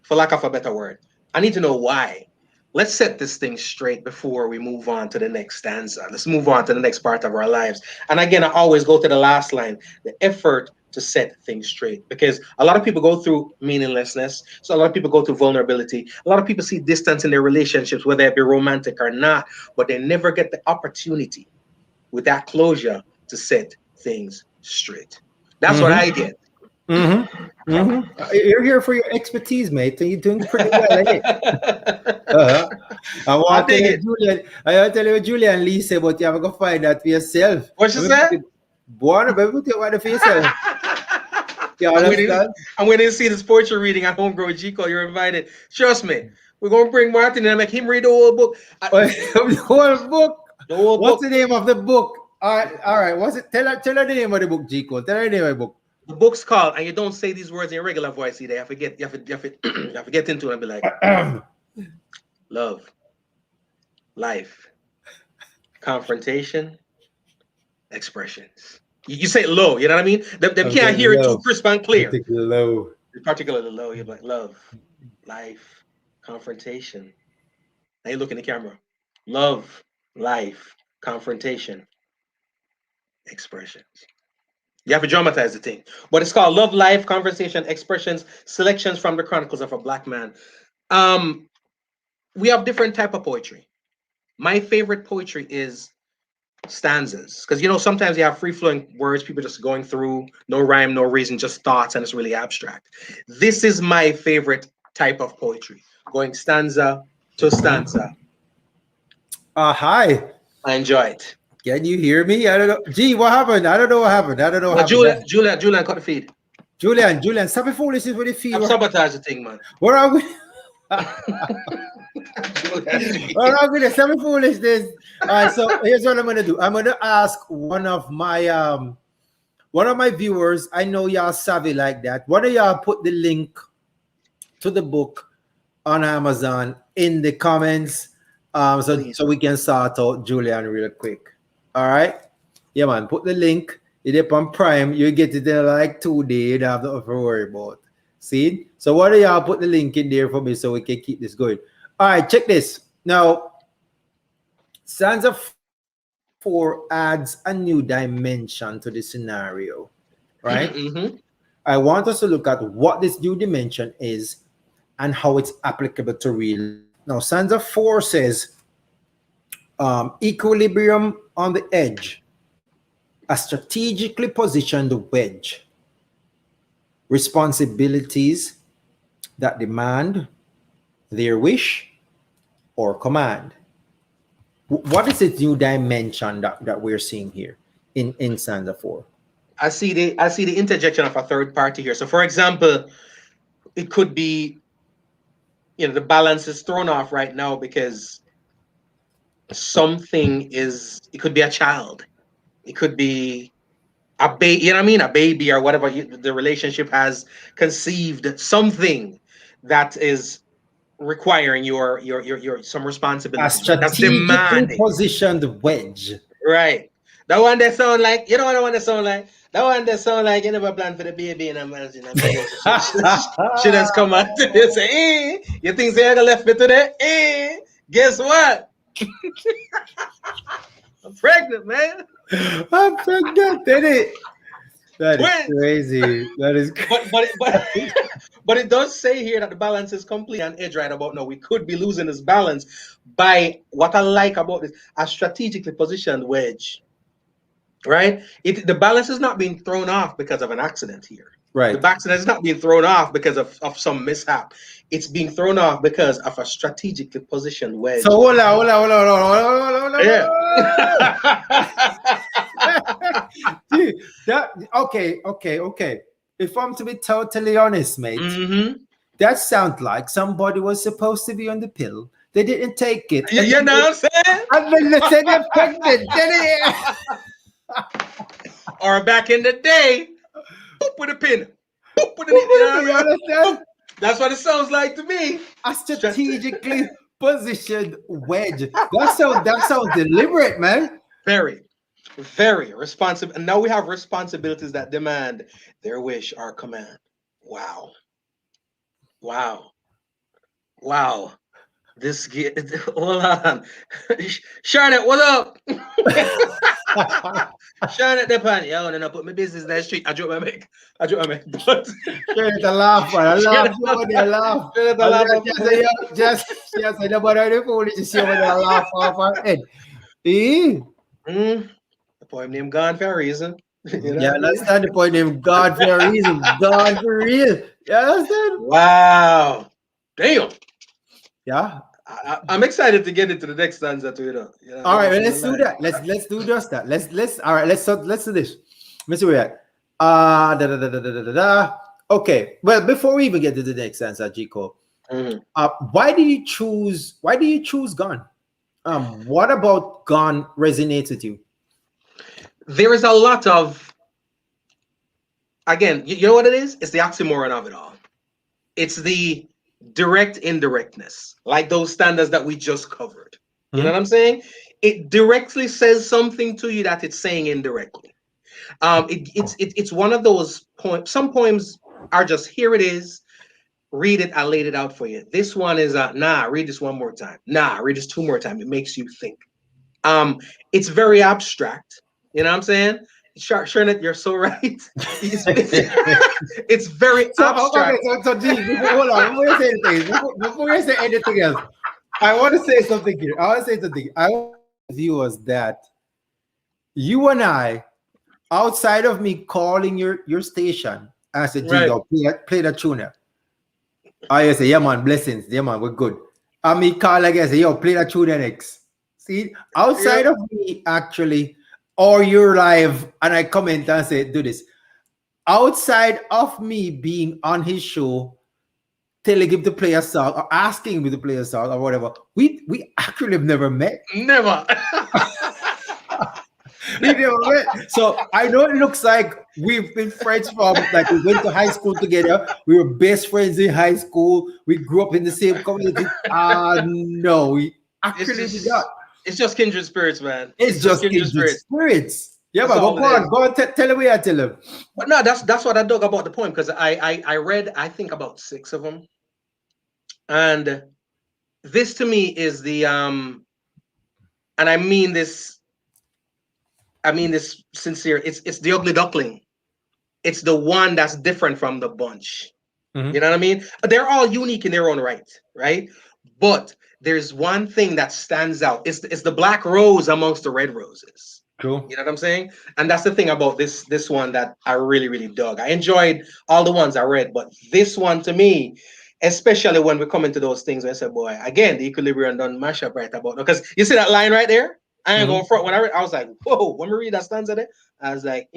B: for lack of a better word. I need to know why. Let's set this thing straight before we move on to the next stanza. Let's move on to the next part of our lives. And again, I always go to the last line, the effort to set things straight, because a lot of people go through meaninglessness. So a lot of people go through vulnerability. A lot of people see distance in their relationships, whether it be romantic or not, but they never get the opportunity with that closure to set things straight. That's what I get.
A: Mm-hmm. Mm-hmm. You're here for your expertise, mate. You're doing pretty well. Eh? I want to tell you, Julian. I want to tell you, Julian Lee said, but you have to go find that for yourself.
B: What you say?
A: Boy, baby, you want to for yourself. You understand?
B: And when they see this poetry reading at Homegrown Cole, you're invited. Trust me, we're gonna bring Martin and make him read the whole book.
A: The whole book.
B: The whole
A: What's
B: book.
A: the name of the book? All right. What's it? Tell her the name of the book, Cole. Tell her the name of the book.
B: The book's called, and you don't say these words in your regular voice either. You have to get into it and be like, love, life, confrontation, expressions. You say low, you know what I mean? They can't hear it too crisp and clear. Particularly low. You're like, love, life, confrontation. Now you look in the camera. Love, life, confrontation, expressions. You have to dramatize the thing. But it's called Love, Life, Conversation, Expressions, Selections from the Chronicles of a Black Man. We have different type of poetry. My favorite poetry is stanzas. Because, sometimes you have free-flowing words, people just going through, no rhyme, no reason, just thoughts, and it's really abstract. This is my favorite type of poetry. Going stanza to stanza.
A: Hi.
B: I enjoy it.
A: Can you hear me? I don't know. Gee, what happened? I don't know what happened.
B: Julian, cut the feed.
A: Julian, stop your foolishness with the feed.
B: Stop sabotage the thing, man.
A: What are we? What are we doing? Stop your foolishness. All right, so here's what I'm gonna do. I'm gonna ask one of my viewers. I know y'all savvy like that. Why don't y'all put the link to the book on Amazon in the comments, so we can sort out Julian real quick. All right, yeah, man. Put the link. It's on Prime. You get it in like 2 days. You don't have to worry about. See? So why do y'all put the link in there for me so we can keep this going? All right, check this. Now, stanza 4 adds a new dimension to the scenario, right?
B: Mm-hmm.
A: I want us to look at what this new dimension is and how it's applicable to real. Now, stanza 4 says, equilibrium on the edge, a strategically positioned wedge, responsibilities that demand their wish or command. What is this new dimension that we're seeing here in stanza 4?
B: I see the interjection of a third party here. So, for example, it could be, the balance is thrown off right now because it could be a child, it could be a baby, a baby or whatever the relationship has conceived something that is requiring your some responsibility.
A: A strategically positioned wedge.
B: Right. That one that sound like, you know what I want to sound like? That one that sound like you never planned for the baby and she has come out to say, you think they're gonna left me today? Guess what? I'm pregnant, man.
A: I'm pregnant, did it? That is
B: Twins.
A: crazy. That is
B: But but it does say here that the balance is complete and edge right about now. We could be losing this balance by what I like about this, a strategically positioned wedge. Right? The balance is not being thrown off because of an accident here.
A: right.
B: The accident is not being thrown off because of some mishap. It's being thrown off because of a strategically positioned wedge.
A: So hold on.
B: Yeah.
A: Dude, okay. If I'm to be totally honest, mate,
B: Mm-hmm.
A: that sounds like somebody was supposed to be on the pill. They didn't take it.
B: You know what I'm saying?
A: And then they said they're pregnant. Did it?
B: Or back in the day, boop with a pin. Boop with a
A: You understand?
B: That's what it sounds like to me.
A: A strategically positioned wedge. That sounds deliberate, man.
B: Very, very responsible. And now we have responsibilities that demand their wish or command. Wow. Wow. Wow. This get hold on. Charlotte, what up? Charlotte the pan. Yo, then I put my business in the street. I drop my mic. But
A: Straight to laugh, man. I laugh. Somebody laugh.
B: Straight to laugh.
A: Just she has said about the foolish. She over there laugh off her head. Eh?
B: The poem named Gone for a reason.
A: Yeah, understand the point name God for a reason. God for real. You understand?
B: Wow. Damn.
A: Yeah.
B: I'm excited to get into the next stanza too,
A: All right, let's do that. Let's do just that. Let's all right, let's do this. Let's see where we're at. Okay. Well, before we even get to the next stanza, G Cole, why do you choose Gone? What about Gone resonates with you?
B: There is a lot of, again, you know what it is? It's the oxymoron of it all. It's the direct indirectness, like those standards that we just covered. You know what I'm saying? It directly says something to you that it's saying indirectly. It's one of those poems. Some poems are just, here it is, read it, I laid it out for you. This one is nah, read this one more time. Nah, read this two more times. It makes you think. It's very abstract. You know what I'm saying? Sharnet, you're so right. It's very abstract.
A: Okay, so G, hold on. Before you say anything else, I want to say something here. I want to viewers that you and I, outside of me calling your station, I said, G, play the tuner. I say, yeah, man, blessings. Yeah, man, we're good. And me call again, say, yo, play the tuner next. See, outside of me, actually, or you're live and I comment and say, do this. Outside of me being on his show, telling him to play a song or asking me to play a song or whatever, we actually have never met.
B: Never.
A: We never met. So I know it looks like we've been friends from, like we went to high school together. We were best friends in high school. We grew up in the same community. No, we actually did not.
B: It's just kindred spirits, man.
A: It's just kindred spirits. Yeah, but go on, tell him what I tell him.
B: But no, that's what I dug about the poem, because I read, I think, about 6 of them. And this to me is the and I mean this sincere, it's the ugly duckling. It's the one that's different from the bunch. You know what I mean? They're all unique in their own right? But there's one thing that stands out. It's the black rose amongst the red roses.
A: Cool.
B: You know what I'm saying? And that's the thing about this one that I really, really dug. I enjoyed all the ones I read, but this one to me, especially when we come into those things where I said, boy, again, the equilibrium done mash up right about now. Because you see that line right there? I ain't going front. When I was like, whoa, when we read that stanza there, I was like,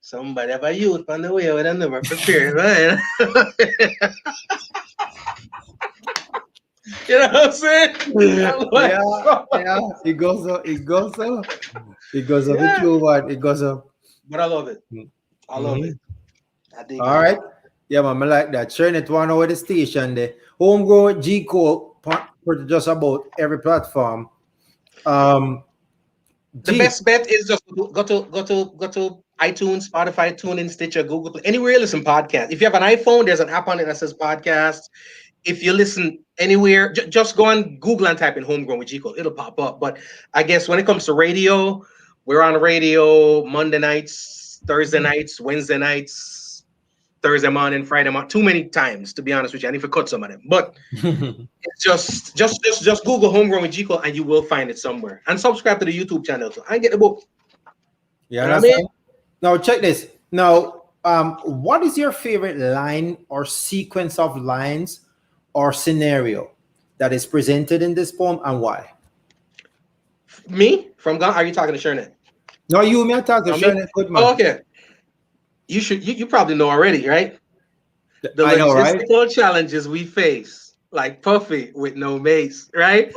B: somebody have a youth on the way with I never prepared, man. You know what I'm saying?
A: Yeah. It goes up. It goes up. It's true, but it goes up.
B: But I love it. I love it. I dig
A: All right. Yeah, man, I like that. Sharing it one over the station there. Homegrown G Cole for just about every platform.
B: The best bet is just go to iTunes, Spotify, TuneIn, Stitcher, Google Play, anywhere you listen podcast. If you have an iPhone, there's an app on it that says podcast. if you listen anywhere, just go on Google and type in Homegrown with G Cole. It'll pop up. But I guess when it comes to radio, we're on radio Monday nights, Thursday nights, Wednesday nights, Thursday morning, Friday morning. Too many times, to be honest with you. I need to cut some of them. But it's just Google Homegrown with G Cole and you will find it somewhere. And subscribe to the YouTube channel too. And get the book.
A: You
B: You know what I mean?
A: understand? Now check this. Now, what is your favorite line or sequence of lines or scenario that is presented in this poem, and why?
B: Me? From God? Are you talking to Shernet?
A: No, you may talk to
B: No, me?
A: Shernet Goodman.
B: Oh, okay. You probably know already, right? The
A: I know, right?
B: logistical challenges we face, like Puffy with no mace, right?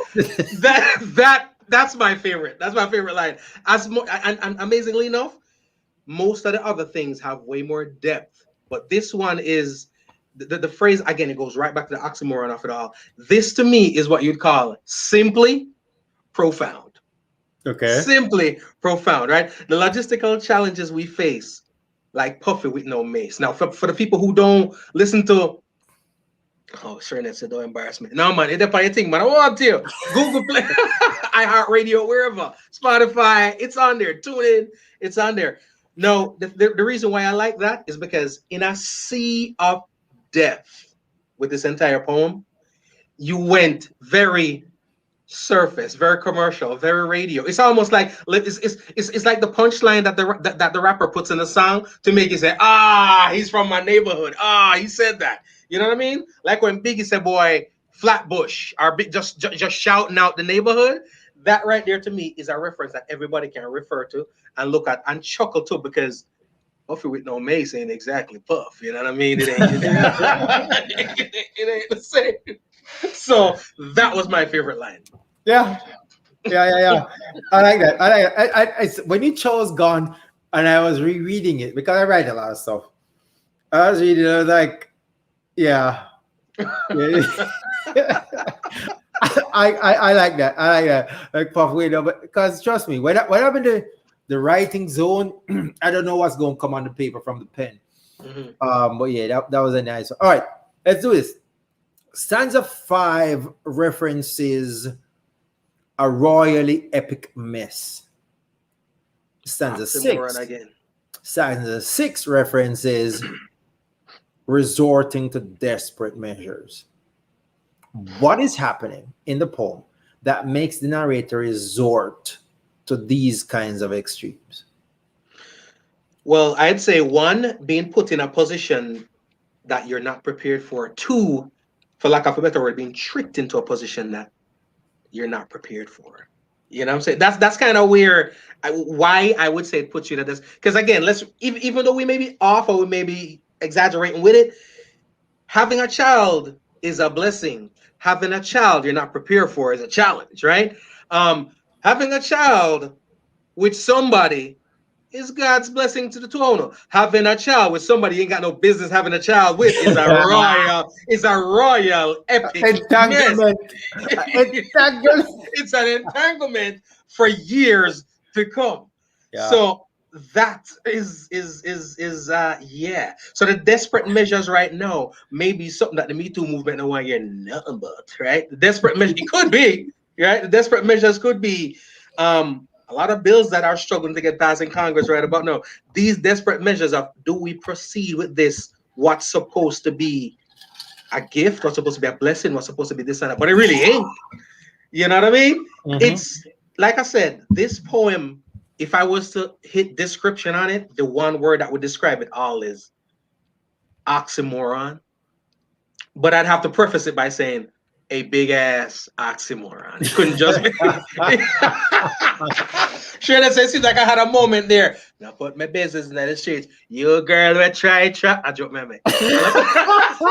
B: That's my favorite. That's my favorite line. And amazingly enough, most of the other things have way more depth, but this one is the phrase again. It goes right back to the oxymoron of it all. This to me is what you'd call simply profound.
A: Okay.
B: Simply profound, right? The logistical challenges we face, like Puffy with no mace. Now, for the people who don't listen to, oh, sure, that's a no embarrassment. No, man, it's a thing, man. I want to Google Play, iHeartRadio, wherever, Spotify, it's on there. Tune in, it's on there. No, the reason why I like that is because in a sea of depth with this entire poem, you went very surface, very commercial, very radio. It's almost like it's like the punchline that the rapper puts in the song to make you say, ah, he's from my neighborhood. Ah, he said that. You know what I mean? Like when Biggie said, boy, Flatbush, or just shouting out the neighborhood. That right there to me is a reference that everybody can refer to and look at and chuckle to, because Puffy with no mace ain't exactly Puff. You know what I mean? It ain't the same. So that was my favorite line.
A: Yeah. I like that. When you chose Gone, and I was rereading it because I write a lot of stuff. I was reading. I was like, yeah. I like that. I like that. Like Puff Widow, but because trust me, when I'm in the writing zone, I don't know what's going to come on the paper from the pen.
B: Mm-hmm.
A: But yeah, that was a nice one. All right, let's do this. Stanza 5 references a royally epic mess. Stanza 6.
B: Again.
A: Stanza 6 references resorting to desperate measures. What is happening in the poem that makes the narrator resort to these kinds of extremes?
B: Well, I'd say 1, being put in a position that you're not prepared for. 2, for lack of a better word, being tricked into a position that you're not prepared for. You know what I'm saying? That's kind of where why I would say it puts you to this. Because again, even though we may be off or we may be exaggerating with it, having a child is a blessing. Having a child you're not prepared for is a challenge, right? Having a child with somebody is God's blessing to the owner. Having a child with somebody you ain't got no business having a child with is a royal epic
A: entanglement.
B: It's an entanglement for years to come.
A: Yeah.
B: So that is yeah. So the desperate measures right now may be something that the Me Too movement don't want to hear nothing but, right? The desperate measures, it could be, right? The desperate measures could be a lot of bills that are struggling to get passed in Congress right about now. These desperate measures of, do we proceed with this? What's supposed to be a gift? What's supposed to be a blessing? What's supposed to be this and that? But it really ain't. You know what I mean?
A: Mhm.
B: It's like I said, this poem, if I was to hit description on it, the one word that would describe it all is oxymoron. But I'd have to preface it by saying a big ass oxymoron. It couldn't just be. Sure, that seems like I had a moment there. Now put my business in the streets. You girl will try. I joke, my man. I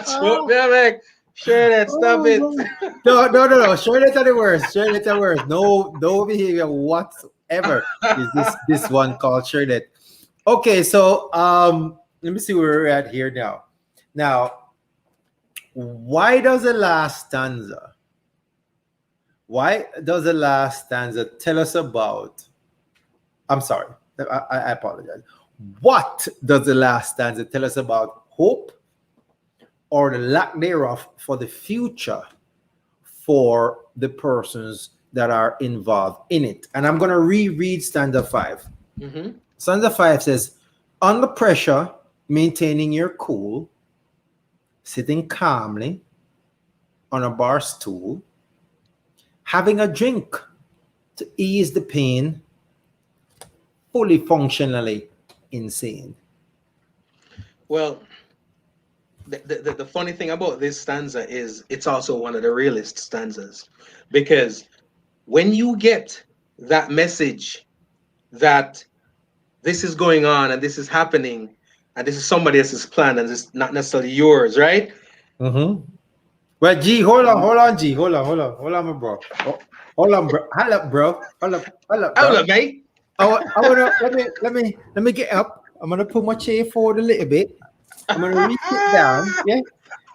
B: joke, my man. Sure, that stop it.
A: No. Sure, that's the worst. Sure, that's the worst. No behavior whatsoever is this one called sure that. Okay, so let me see where we're at here now. Now, why does the last stanza tell us about? I'm sorry, I apologize. What does the last stanza tell us about hope, or the lack thereof for the future for the persons that are involved in it. And I'm going to reread stanza 5.
B: Mm-hmm.
A: Stanza 5 says, under pressure, maintaining your cool, sitting calmly on a bar stool, having a drink to ease the pain, fully functionally insane.
B: Well, the funny thing about this stanza is it's also one of the realest stanzas, because when you get that message that this is going on and this is happening and this is somebody else's plan and it's not necessarily yours, right?
A: Mm-hmm. Well, G, hold on, G, hold on, my bro. Hold on, bro. Hold up, bro. Hold up,
B: Oh,
A: bro.
B: look, mate.
A: I wanna let me get up. I'm gonna put my chair forward a little bit. I'm gonna reach it down. Yeah.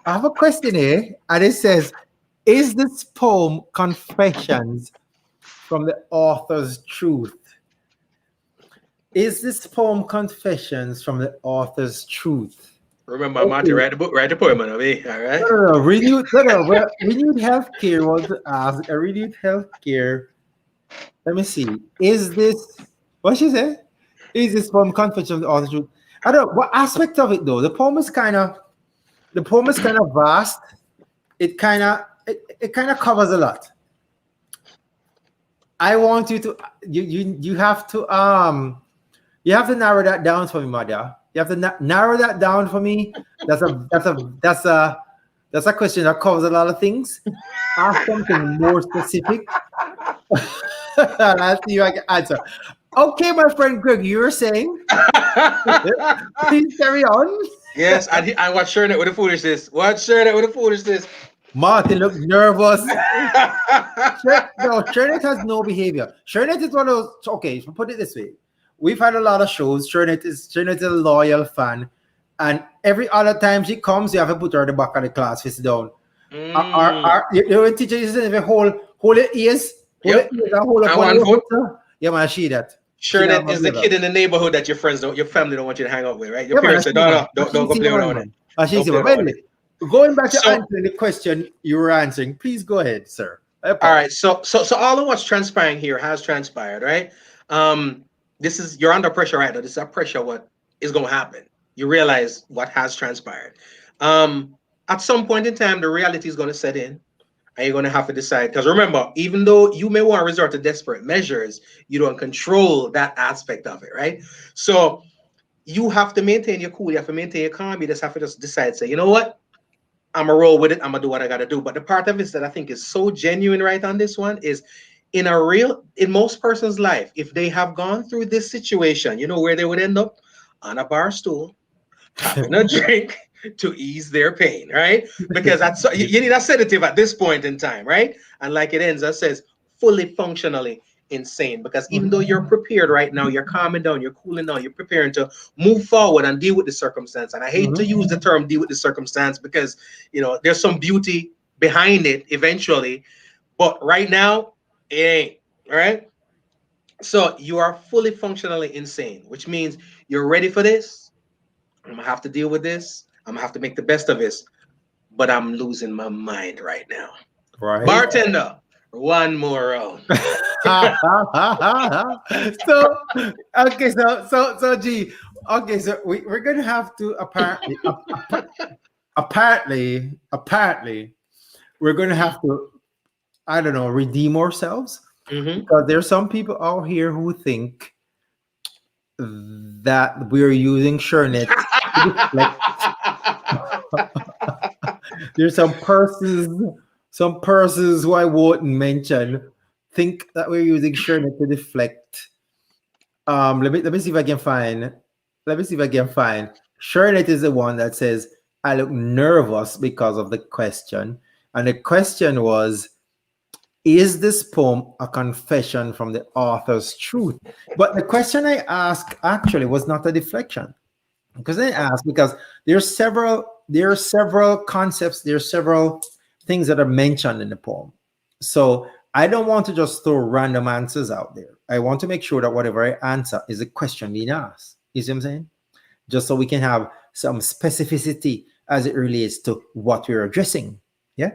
A: I have a question here, and it says, "Is this poem confessions from the author's truth?" Is this poem confessions from the author's truth?
B: Remember, Marty,
A: Okay.
B: write the book, write the poem, man. Okay, all right.
A: No. Renewed healthcare was asked. A renewed healthcare. Let me see. Is this what she said? Is this poem confession of the author's truth? I don't. What aspect of it though? The poem is kind of vast. It kind of covers a lot. I want you to you have to narrow that down for me, Madia. You have to narrow that down for me. That's a question that covers a lot of things. Ask something more specific. And I'll see if I can answer. Okay, my friend Greg, you were saying. Please carry on.
B: Yes, and what's sharing it with the foolishness? What's sharing it with the foolishness?
A: Martin looked nervous. No, Shernet has no behavior. Shernet is one of those. Okay, so put it this way: we've had a lot of shows. Shernet is a loyal fan, and every other time she comes, you have to put her at the back of the class, face down. You know, teacher is even hold your ears,
B: Yep.
A: and hold up
B: And
A: on
B: one
A: your
B: foot.
A: foot. Yeah, man, I see that.
B: Sure, that is the kid in the neighborhood that your friends don't, your family don't want you to hang out with, right? Your
A: Yeah, man,
B: parents say, no, don't go play around with it. Don't play around with it.
A: Going back to
B: So,
A: answering the question you were answering, please go ahead, sir.
B: all right. So all of what's transpiring here has transpired, right? This is, you're under pressure right now. This is a pressure. What is going to happen? You realize what has transpired. At some point in time, the reality is going to set in. And you're going to have to decide, because remember, even though you may want to resort to desperate measures, you don't control that aspect of it, right? So you have to maintain your cool, you have to maintain your calm, you just have to just decide, say, you know what, I'm gonna roll with it, I'm gonna do what I gotta do. But the part of it that I think is so genuine right on this one is, in most person's life, if they have gone through this situation, you know where they would end up? On a bar stool, having a drink to ease their pain, right? Because that's, you need a sedative at this point in time, right? And like it ends, that says fully functionally insane. Because even though you're prepared right now, you're calming down, you're cooling down, you're preparing to move forward and deal with the circumstance. And I hate to use the term deal with the circumstance, because there's some beauty behind it eventually, but right now it ain't. All right. So you are fully functionally insane, which means you're ready for this. I'm gonna have to deal with this. I'm gonna have to make the best of this, but I'm losing my mind right now.
A: Right.
B: Bartender, one more round.
A: So okay, so G. Okay, so we're gonna have to apparently we're gonna have to, I don't know, redeem ourselves, because there's some people out here who think that we're using SureNet to deflect. There's some persons who I won't mention think that we're using SureNet to deflect. Let me see if I can find. Let me see if I can find. SureNet is the one that says, "I look nervous because of the question," and the question was, "Is this poem a confession from the author's truth?" But the question I asked actually was not a deflection, because I asked because there are several concepts, there are several things that are mentioned in the poem. So I don't want to just throw random answers out there. I want to make sure that whatever I answer is a question being asked. You see what I'm saying? Just so we can have some specificity as it relates to what we're addressing. Yeah.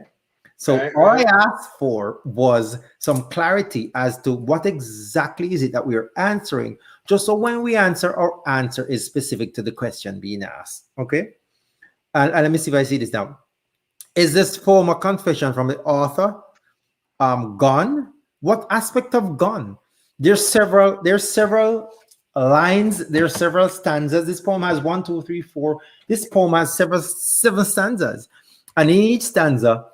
A: So
B: Right,
A: all I
B: right.
A: asked for was some clarity as to what exactly is it that we're answering, just so when we answer, our answer is specific to the question being asked. Okay. And let me see if I see this now. Is this poem a confession from the author? Gone? What aspect of gone? There's several lines, there's several stanzas. This poem has one, two, three, four. This poem has seven stanzas. And in each stanza,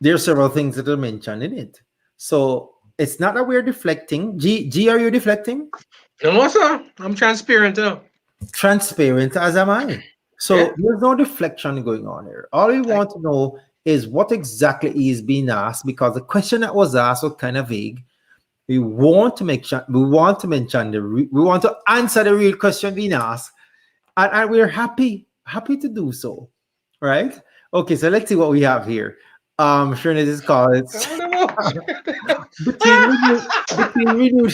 A: there are several things that are mentioned in it. So it's not that we're deflecting. G, are you deflecting?
B: No, sir. I'm transparent.
A: Transparent as am I.
B: Yeah.
A: So there's no deflection going on here. All we
B: I,
A: want to know is what exactly is being asked, because the question that was asked was kind of vague. We want to make sure, we want to mention we want to answer the real question being asked, and we're happy to do so, right? Okay, so let's see what we have here. Sure, this is called it's
B: I don't know.
A: between renewed.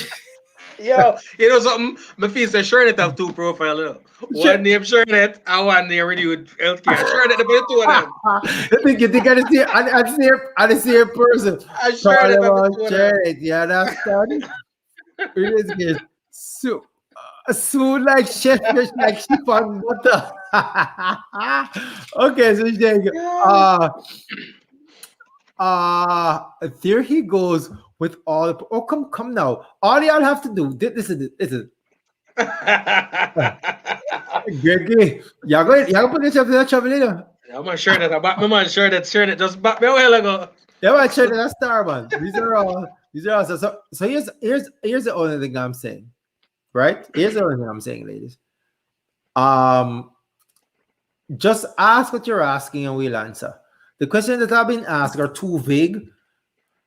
B: Yo, you know something? My face says Shernet have two profiles.
A: Sure.
B: One name Shernet, and one name renewed healthcare. Shernet, the two of them.
A: You think I see I see a person
B: I
A: call
B: Shernet
A: them
B: have the
A: on
B: two of them.
A: charity. You understand? It is good. So soon like chef, just like sheep on butter. Okay, so there you go.
B: Yeah.
A: There he goes with all. Oh, come now. All y'all have to do. This is Gregory. Y'all put yourself in that trouble, you know.
B: I'm not sure that I back my man. Shernet just back me a while ago.
A: Yeah, man, check that star, man. These are all. So here's the only thing I'm saying, right? Here's the only thing I'm saying, ladies. Um, just ask what you're asking, and we'll answer. The questions that have been asked are too vague,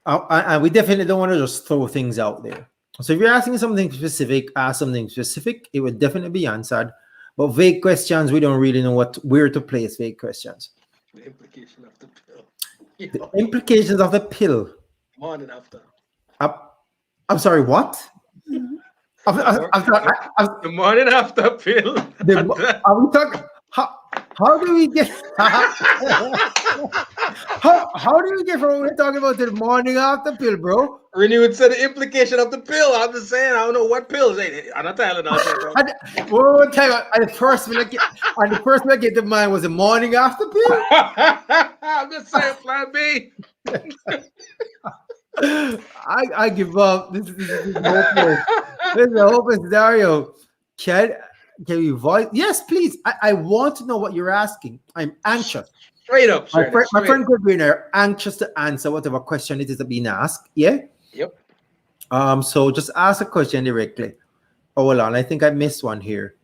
A: and we definitely don't want to just throw things out there. So if you're asking something specific, ask something specific. It would definitely be answered. But vague questions, we don't really know where to place vague questions.
B: The implication of the pill.
A: The
B: Yo,
A: implications of the pill.
B: morning after.
A: I'm, I'm sorry, what? I'm sorry,
B: The morning after pill.
A: are we talking? How do we get? How do we get from what we're talking about to the morning after pill, bro?
B: Renewed said the implication of the pill. I'm just saying, I don't know what pills. I'm not telling you.
A: One time, and the first one I get to mind was the morning after pill.
B: I'm just saying, plan B.
A: I give up. This is hopeless. This is a hopeless scenario. Can we voice? Yes, please. I want to know what you're asking. I'm anxious.
B: Straight up,
A: My
B: straight
A: friend
B: up.
A: Gregory and I are anxious to answer whatever question it is being asked. Yeah.
B: Yep.
A: So just ask a question directly. Oh, hold on. I think I missed one here.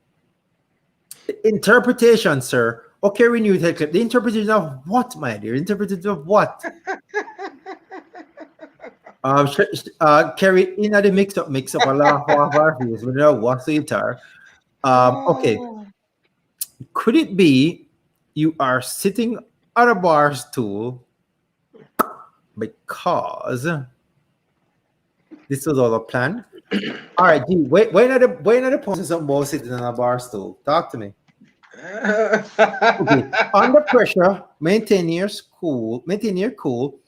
A: Interpretation, sir. Okay, renewed head clip. The interpretation of what, my dear? Interpretation of what? Kerry, in the mix up a lot of our views. We know what's the entire. Okay. Could it be you are sitting on a bar stool because this was all a plan? All right, G, when are the points something about sitting on a bar stool? Talk to me. Okay. Under pressure, maintain your cool,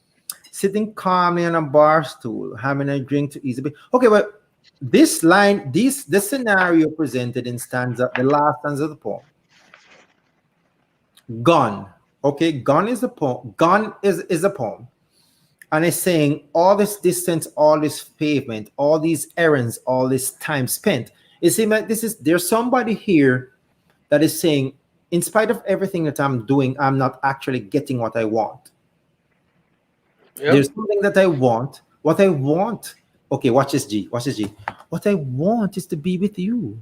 A: sitting calmly on a bar stool, having a drink to ease a bit. Okay, well, this line, this scenario presented in the last stanza of the poem. Gone. Okay, gone is the poem. Gone is a poem. And it's saying all this distance, all this pavement, all these errands, all this time spent. It seems like there's somebody here that is saying, in spite of everything that I'm doing, I'm not actually getting what I want.
B: Yep.
A: There's something that I want. What I want. Okay, watch this, G. What I want is to be with you.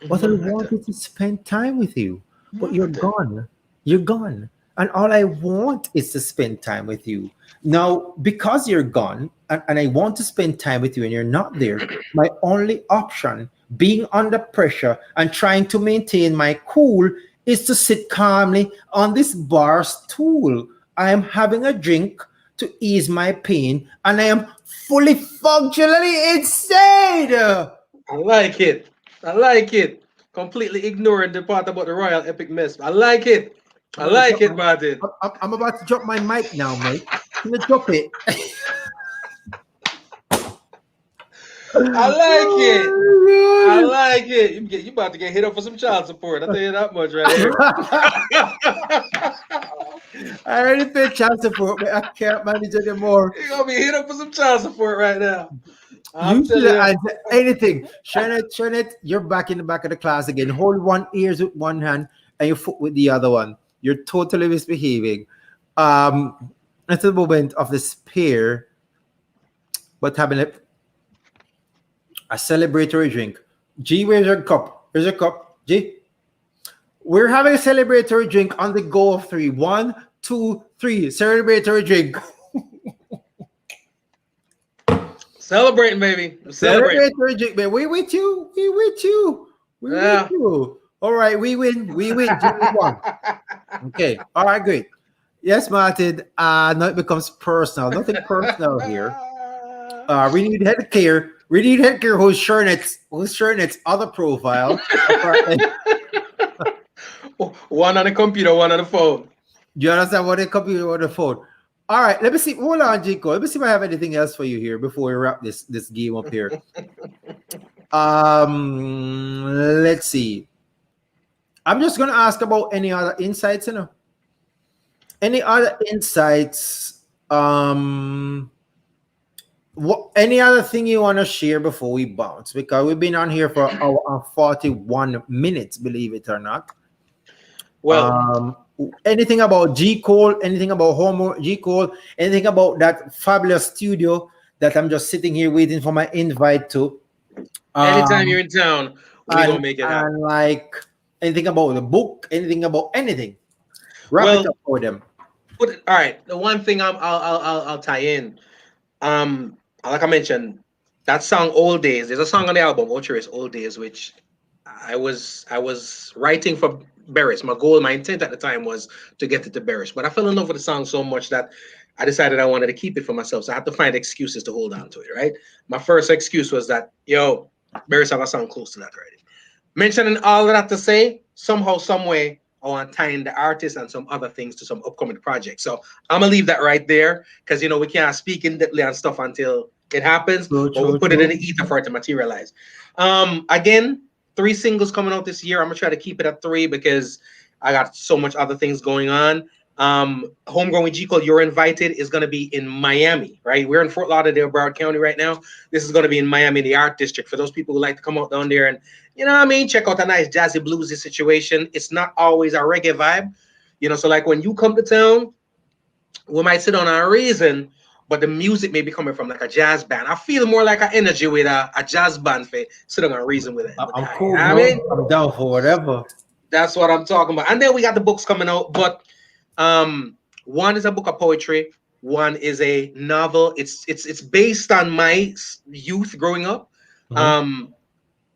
A: What I want is to spend time with you. But you're gone. You're gone. And all I want is to spend time with you. Now, because you're gone and I want to spend time with you and you're not there, my only option, being under pressure and trying to maintain my cool, is to sit calmly on this bar stool. I am having a drink to ease my pain and I am fully functionally insane.
B: I like it. Completely ignoring the part about the royal epic mess. I like it. I like it, Martin.
A: I'm about to drop my mic now, mate. Can you drop it?
B: I like it. I like it. You about to get hit up for some child support. I'll tell you that much right here.
A: I already paid child support, but I can't manage anymore.
B: You're gonna be hit up for some child support right now. I'm
A: You should
B: telling you.
A: answer anything. Shanet, you're back in the back of the class again. Hold one ears with one hand and your foot with the other one. You're totally misbehaving. At the moment of despair, but having a celebratory drink. G, where's your cup? Where's your cup? G? We're having a celebratory drink on the go of 3. 1, 2, 3. Celebratory drink.
B: Celebrating, baby. Celebrating.
A: Celebratory drink, man. We with you. We with you. We with you. All right, we win. We win. G won. Okay. All right, great. Yes, Martin. Now it becomes personal. Nothing personal here. We need healthcare. We need healthcare who's sharing its other profile.
B: One on the computer, one on the phone.
A: Do you understand what the computer or the phone? All right, let me see. Hold on, Jico. Let me see if I have anything else for you here before we wrap this game up here. Let's see. I'm just gonna ask about any other insights, Any other insights? Any other thing you want to share before we bounce? Because we've been on here for 41 minutes, believe it or not.
B: Well,
A: anything about G Cole, anything about G Cole, anything about that fabulous studio that I'm just sitting here waiting for my invite to.
B: Anytime you're in town, we're gonna make it happen.
A: And like anything about the book, anything about anything. Wrap it up for them.
B: All right. The one thing I'll tie in. Like I mentioned, that song "Old Days." There's a song on the album, Ultra's "Old Days," which I was writing for Beres. My goal, my intent at the time was to get it to Beres, but I fell in love with the song so much that I decided I wanted to keep it for myself. So I had to find excuses to hold on to it. Right. My first excuse was that Beres have a song close to that already. Mentioning all of that to say, somehow, some way, I want to tie in the artist and some other things to some upcoming projects. So I'm gonna leave that right there because we can't speak in depthly on stuff until it happens. But we'll put it in the ether for it to materialize. Again, 3 singles coming out this year. I'm gonna try to keep it at 3 because I got so much other things going on. Homegrown with G Cole, You're Invited is gonna be in Miami, right? We're in Fort Lauderdale, Broward County right now. This is gonna be in Miami, the Art District. For those people who like to come out down there and check out a nice jazzy bluesy situation. It's not always a reggae vibe, so like when you come to town, we might sit on a reason, but the music may be coming from like a jazz band. I feel more like an energy with a jazz band for sit on a reason with it.
A: I'm cool. I'm down for whatever.
B: That's what I'm talking about. And then we got the books coming out, but one is a book of poetry, one is a novel. It's based on my youth growing up.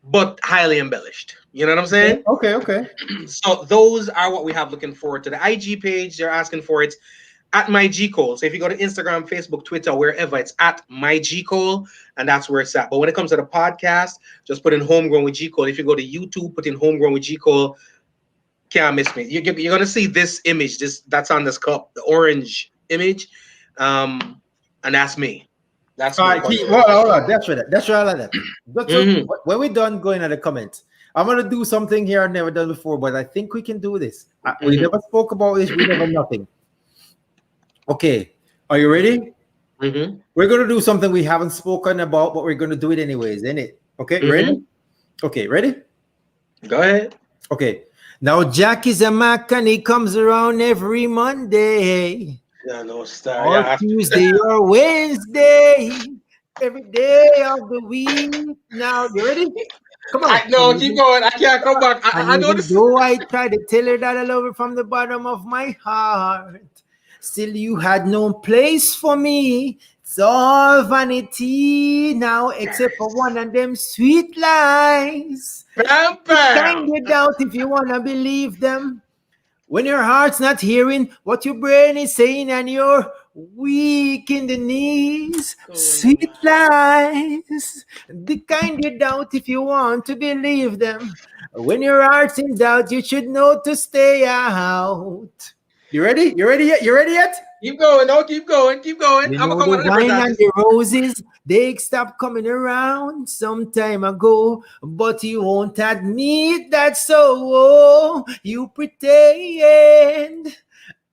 B: But highly embellished. You know what I'm saying?
A: Okay.
B: So those are what we have looking forward to. The IG page, they're asking for it at my G Cole. So if you go to Instagram, Facebook, Twitter, wherever, it's at my G Cole, and that's where it's at. But when it comes to the podcast, just put in Homegrown with G Cole. If you go to YouTube, put in Homegrown with G Cole. Can't miss me. You're gonna see this image. That's on this cup, the orange image, and that's me. That's
A: all right. Hold on. That's right. I like that. When we're done going at the comments, I'm gonna do something here I've never done before, but I think we can do this. We never spoke about this. We never nothing. Okay, are you ready? We're gonna do something we haven't spoken about, but we're gonna do it anyways, isn't it? Okay, ready? Okay, ready?
B: Go ahead.
A: Okay. Now Jack is a Mac and he comes around every Monday.
B: Yeah, no star. Or
A: Tuesday or Wednesday, every day of the week. Now, you ready? Come on.
B: No, keep going. I can't come back. I know this.
A: Though I try to tell her that I love her from the bottom of my heart, still you had no place for me. It's all vanity now, except for one of them sweet lies. Kind you doubt if you wanna believe them. When your heart's not hearing what your brain is saying and you're weak in the knees, sweet lies, the kind you doubt if you want to believe them. When your heart's in doubt, you should know to stay out. You ready? You ready yet? You ready yet?
B: Keep going, no, keep going, keep going.
A: You
B: I'm gonna
A: know
B: come
A: the
B: on a different
A: wine and
B: artist.
A: the roses, they stopped coming around some time ago, but you won't admit that, so you pretend.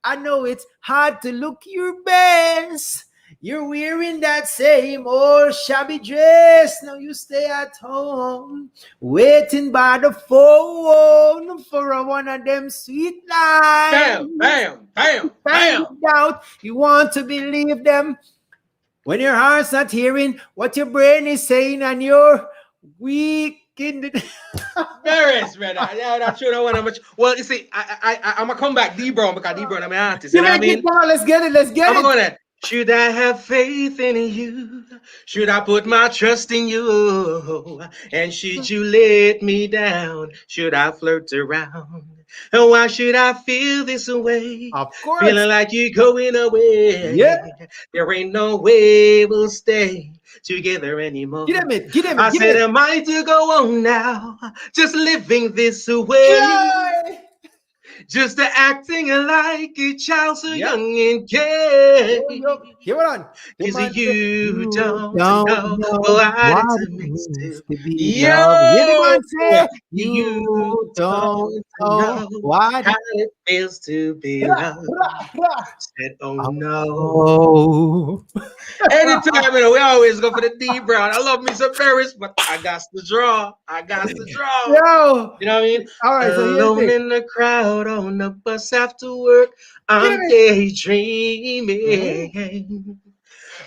A: I know it's hard to look your best. You're wearing that same old shabby dress. Now you stay at home, waiting by the phone for one of them sweet
B: Bam,
A: lines.
B: bam, bam,
A: Find
B: bam.
A: it out. You want to believe them when your heart's not hearing what your brain is saying, and you're weak in the.
B: Varys, brother. Yeah, that's true. No one much. Well, you see, I'm gonna come back D Brown because D Brown I'm an artist. You
A: Give
B: know what I
A: me,
B: mean?
A: come on, let's get it. Let's get
B: I'm
A: it.
B: gonna go there. Should I have faith in you? Should I put my trust in you? And should you let me down? Should I flirt around? And why should I feel this way?
A: Of course.
B: Feeling like you're going
A: Yeah.
B: away. There ain't no way we'll stay together anymore.
A: Get him it. Get him
B: I
A: it. Get
B: said,
A: it.
B: am I to go on now? Just living this way.
A: Yeah.
B: Just acting like a child so
A: Yep.
B: young and gay.
A: Yo, yo. Give it on. The
B: Cause
A: man said,
B: you
A: you
B: don't
A: don't
B: know
A: know
B: what
A: what
B: it
A: it
B: means
A: means
B: to
A: to be loved. Hear the
B: yo.
A: man say,
B: You
A: you don't
B: don't
A: know
B: know
A: what
B: how
A: it.
B: it feels to be
A: Hurrah,
B: loved.
A: hurrah, hurrah.
B: Said, oh no.
A: Oh.
B: Anytime, we always go for the D Brown. I love me some Paris, but I got to draw. I got to draw.
A: Yo.
B: You know what I mean?
A: All right, so here's the
B: Alone
A: thing.
B: in the crowd on the bus after work,
A: Get
B: I'm
A: it. Mhm.
B: daydreaming.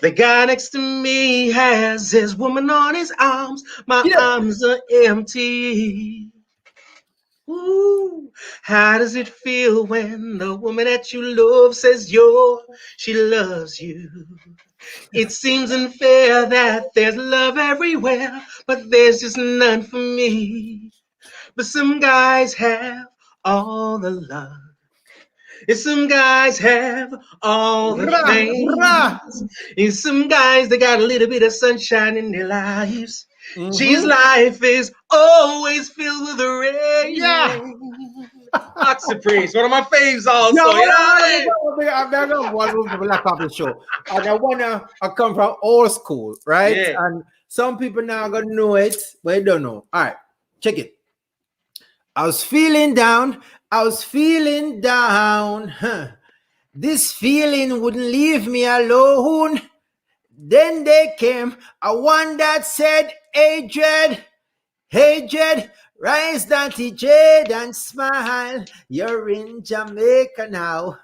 B: The guy next to me has his woman on his arms. My
A: Get it.
B: arms are empty. Ooh, how does it feel when the woman that you love says she loves you? It seems unfair that there's love everywhere, but there's just none for me. But some guys have all the love. And some guys have all the
A: Hurrah, hurrah.
B: things. And some guys, they got a little bit of sunshine in their lives. G's
A: Mm-hmm.
B: life is always filled with
A: Yeah.
B: rain. Oxy Priest, one of my faves
A: Yo,
B: also, you know what I mean?
A: I'm gonna one of the Black Coffee show. And I come from old school, right?
B: Yeah.
A: And some people now are gonna know it, but they don't know. All right, check it. I was feeling down. I was feeling down. Huh. This feeling wouldn't leave me alone. Then they came, a one that said, hey Jed, rise Dante Jed and smile. You're in Jamaica now.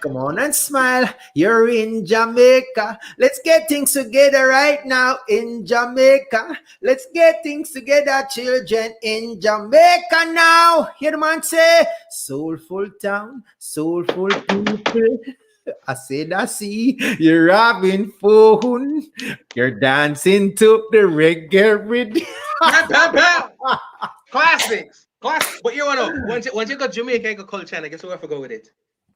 A: Come on and smile. You're in Jamaica. Let's get things together right now in Jamaica. Let's get things together, children, in Jamaica now. Hear the man say, soulful town, soulful people. I said, I see you're having fun. You're dancing to the reggae rhythm.
B: Bam, bam, bam. Classics. Classics. But you know, once you got Jamaica, you got culture, I guess where I go with it.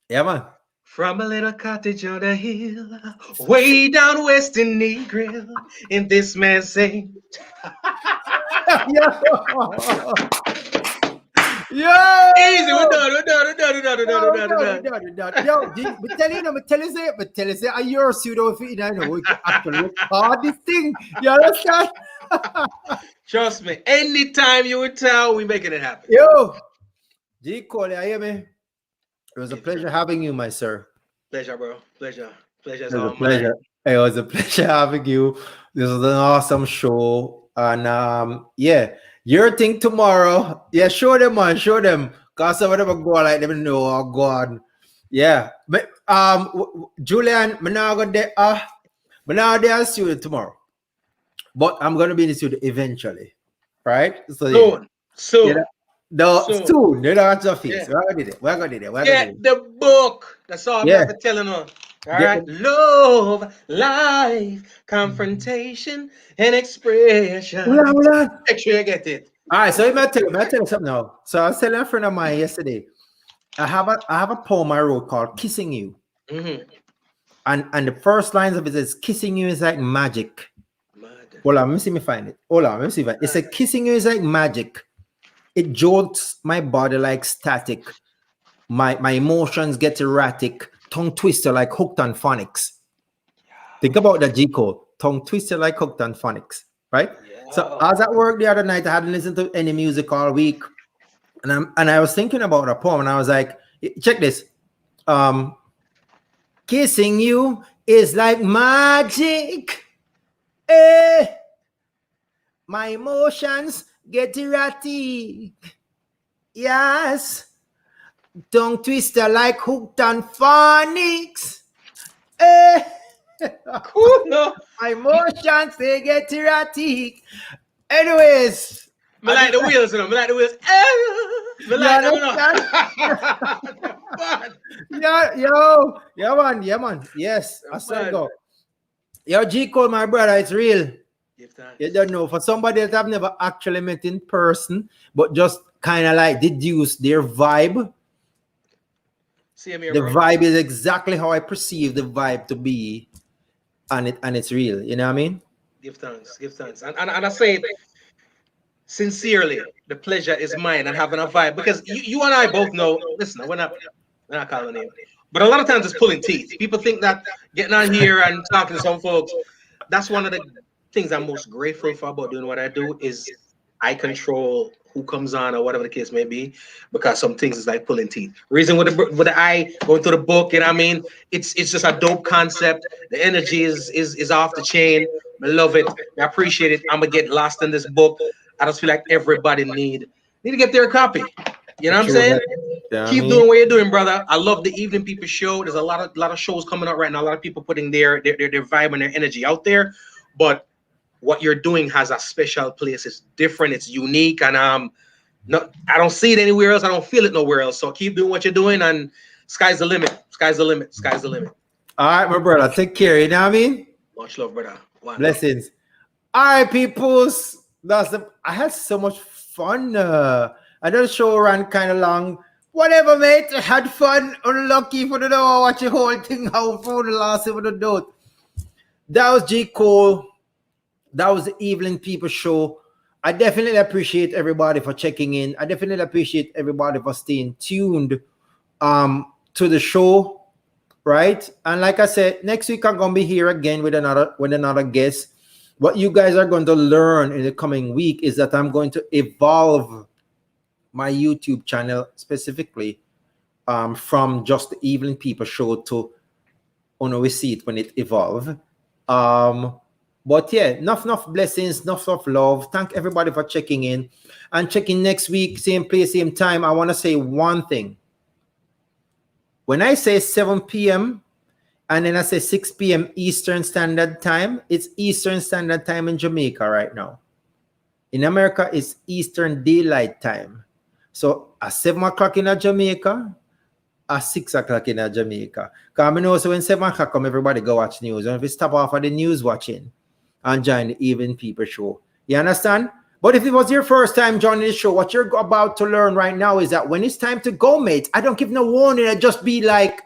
A: Yeah, man.
B: From a little cottage on the hill, way down west in Negril, in this man say,
A: Yo. Yo.
B: easy, we're done, we're done, we're done, we're done, we're done, we're done, we're done.
A: Yo, but tell you, say, are your pseudo feet? I know we can actually record this thing. You understand?
B: Trust me, anytime you would tell, we making it happen.
A: Yo, G. Cole, you hear me? It was a
B: Yes,
A: pleasure
B: sir.
A: having you, my sir.
B: Pleasure, bro. Pleasure. Pleasure's
A: It was
B: all
A: a pleasure.
B: mine.
A: It was a pleasure having you. This was an awesome show. And yeah, your thing tomorrow. Yeah, show them, man. Show them. Cause some of them go like them know, oh God. Yeah. But Julian, I'm not gonna there studio tomorrow. But I'm gonna be in the studio eventually. Right? So yeah.
B: Soon. Soon.
A: Soon. You know what's your face.
B: Yeah.
A: We're gonna do it. We're gonna do it. We're gonna do
B: Get
A: it.
B: the book. That's all I'm
A: Yeah.
B: ever telling her. All
A: Get
B: right. Love, life, confrontation, and expression.
A: Hold on.
B: Make sure you get it.
A: All right, so let me tell you something now. So I was telling a friend of mine yesterday. I have a poem I wrote called "Kissing You,"
B: Mm-hmm.
A: and the first lines of it is "Kissing you is like magic."
B: Mad.
A: Hold on, let me see me find it. Hold on, let me see if it says "Kissing you is like magic. it jolts my body like static. My emotions get erratic, tongue twister like hooked on phonics. Think about that, G Cole. Tongue twister like hooked on phonics, right? So I was at work the other night. I hadn't listened to any music all week, and I was thinking about a poem, and I was like, check this. Kissing you is like magic. Eh. My emotions get erratic. Yes. Tongue twister like hooked on phonics. Eh.
B: Cool, no.
A: My emotions, they get erratic. Anyways.
B: Me like the wheels, you know. Me like the wheels. Me like them, you know.
A: Yeah, man. Yes, I said go. Yo, G Cole, my brother, it's real. You don't know. For somebody that I've never actually met in person, but just kind of like deduce their vibe.
B: See me,
A: the
B: bro.
A: Vibe is exactly how I perceive the vibe to be, and it's real. You know what I mean?
B: Give thanks. And I say it sincerely, the pleasure is mine and having a vibe because you and I both know. Listen, we're not calling name, but a lot of times it's pulling teeth. People think that getting on here and talking to some folks, that's one of the things I'm most grateful for about doing what I do is I control who comes on or whatever the case may be, because some things is like pulling teeth. Reason with the eye going through the book, you know what I mean? It's just a dope concept. The energy is off the chain. I love it. I appreciate it. I'm gonna get lost in this book. I just feel like everybody need to get their copy. You know what I'm saying? Keep doing what you're doing, brother. I love the Evening People show. There's a lot of shows coming out right now. A lot of people putting their vibe and their energy out there, but what you're doing has a special place. It's different. It's unique, and no, I don't see it anywhere else. I don't feel it nowhere else. So keep doing what you're doing, and sky's the limit. Sky's the limit. Sky's the limit.
A: All right, my brother. Take care. You know what I mean?
B: Much love, brother. One
A: Blessings. All right, peoples. I had so much fun. I know the show ran kind of long. Whatever, mate. I had fun. Unlucky for the door. Watch the whole thing out for the last of the note. That was G Cole. That was the Evening People show. I definitely appreciate everybody for checking in. I definitely appreciate everybody for staying tuned to the show, right? And like I said, next week I'm gonna be here again with another guest. What you guys are going to learn in the coming week is that I'm going to evolve my YouTube channel specifically from just the Evening People show to we see it when it evolves. But yeah, enough blessings, enough love. Thank everybody for checking in and checking next week, same place, same time. I want to say one thing. When I say 7 p.m. and then I say 6 p.m. Eastern Standard Time, it's Eastern Standard Time in Jamaica right now. In America, it's Eastern Daylight Time. So at 7 o'clock in Jamaica, at 6 o'clock in Jamaica. Because I know so when 7 o'clock come, everybody go watch news. And if you stop off of the news watching and join the Evening People show. You understand? But if it was your first time joining the show, what you're about to learn right now is that when it's time to go, mate, I don't give no warning. I just be like...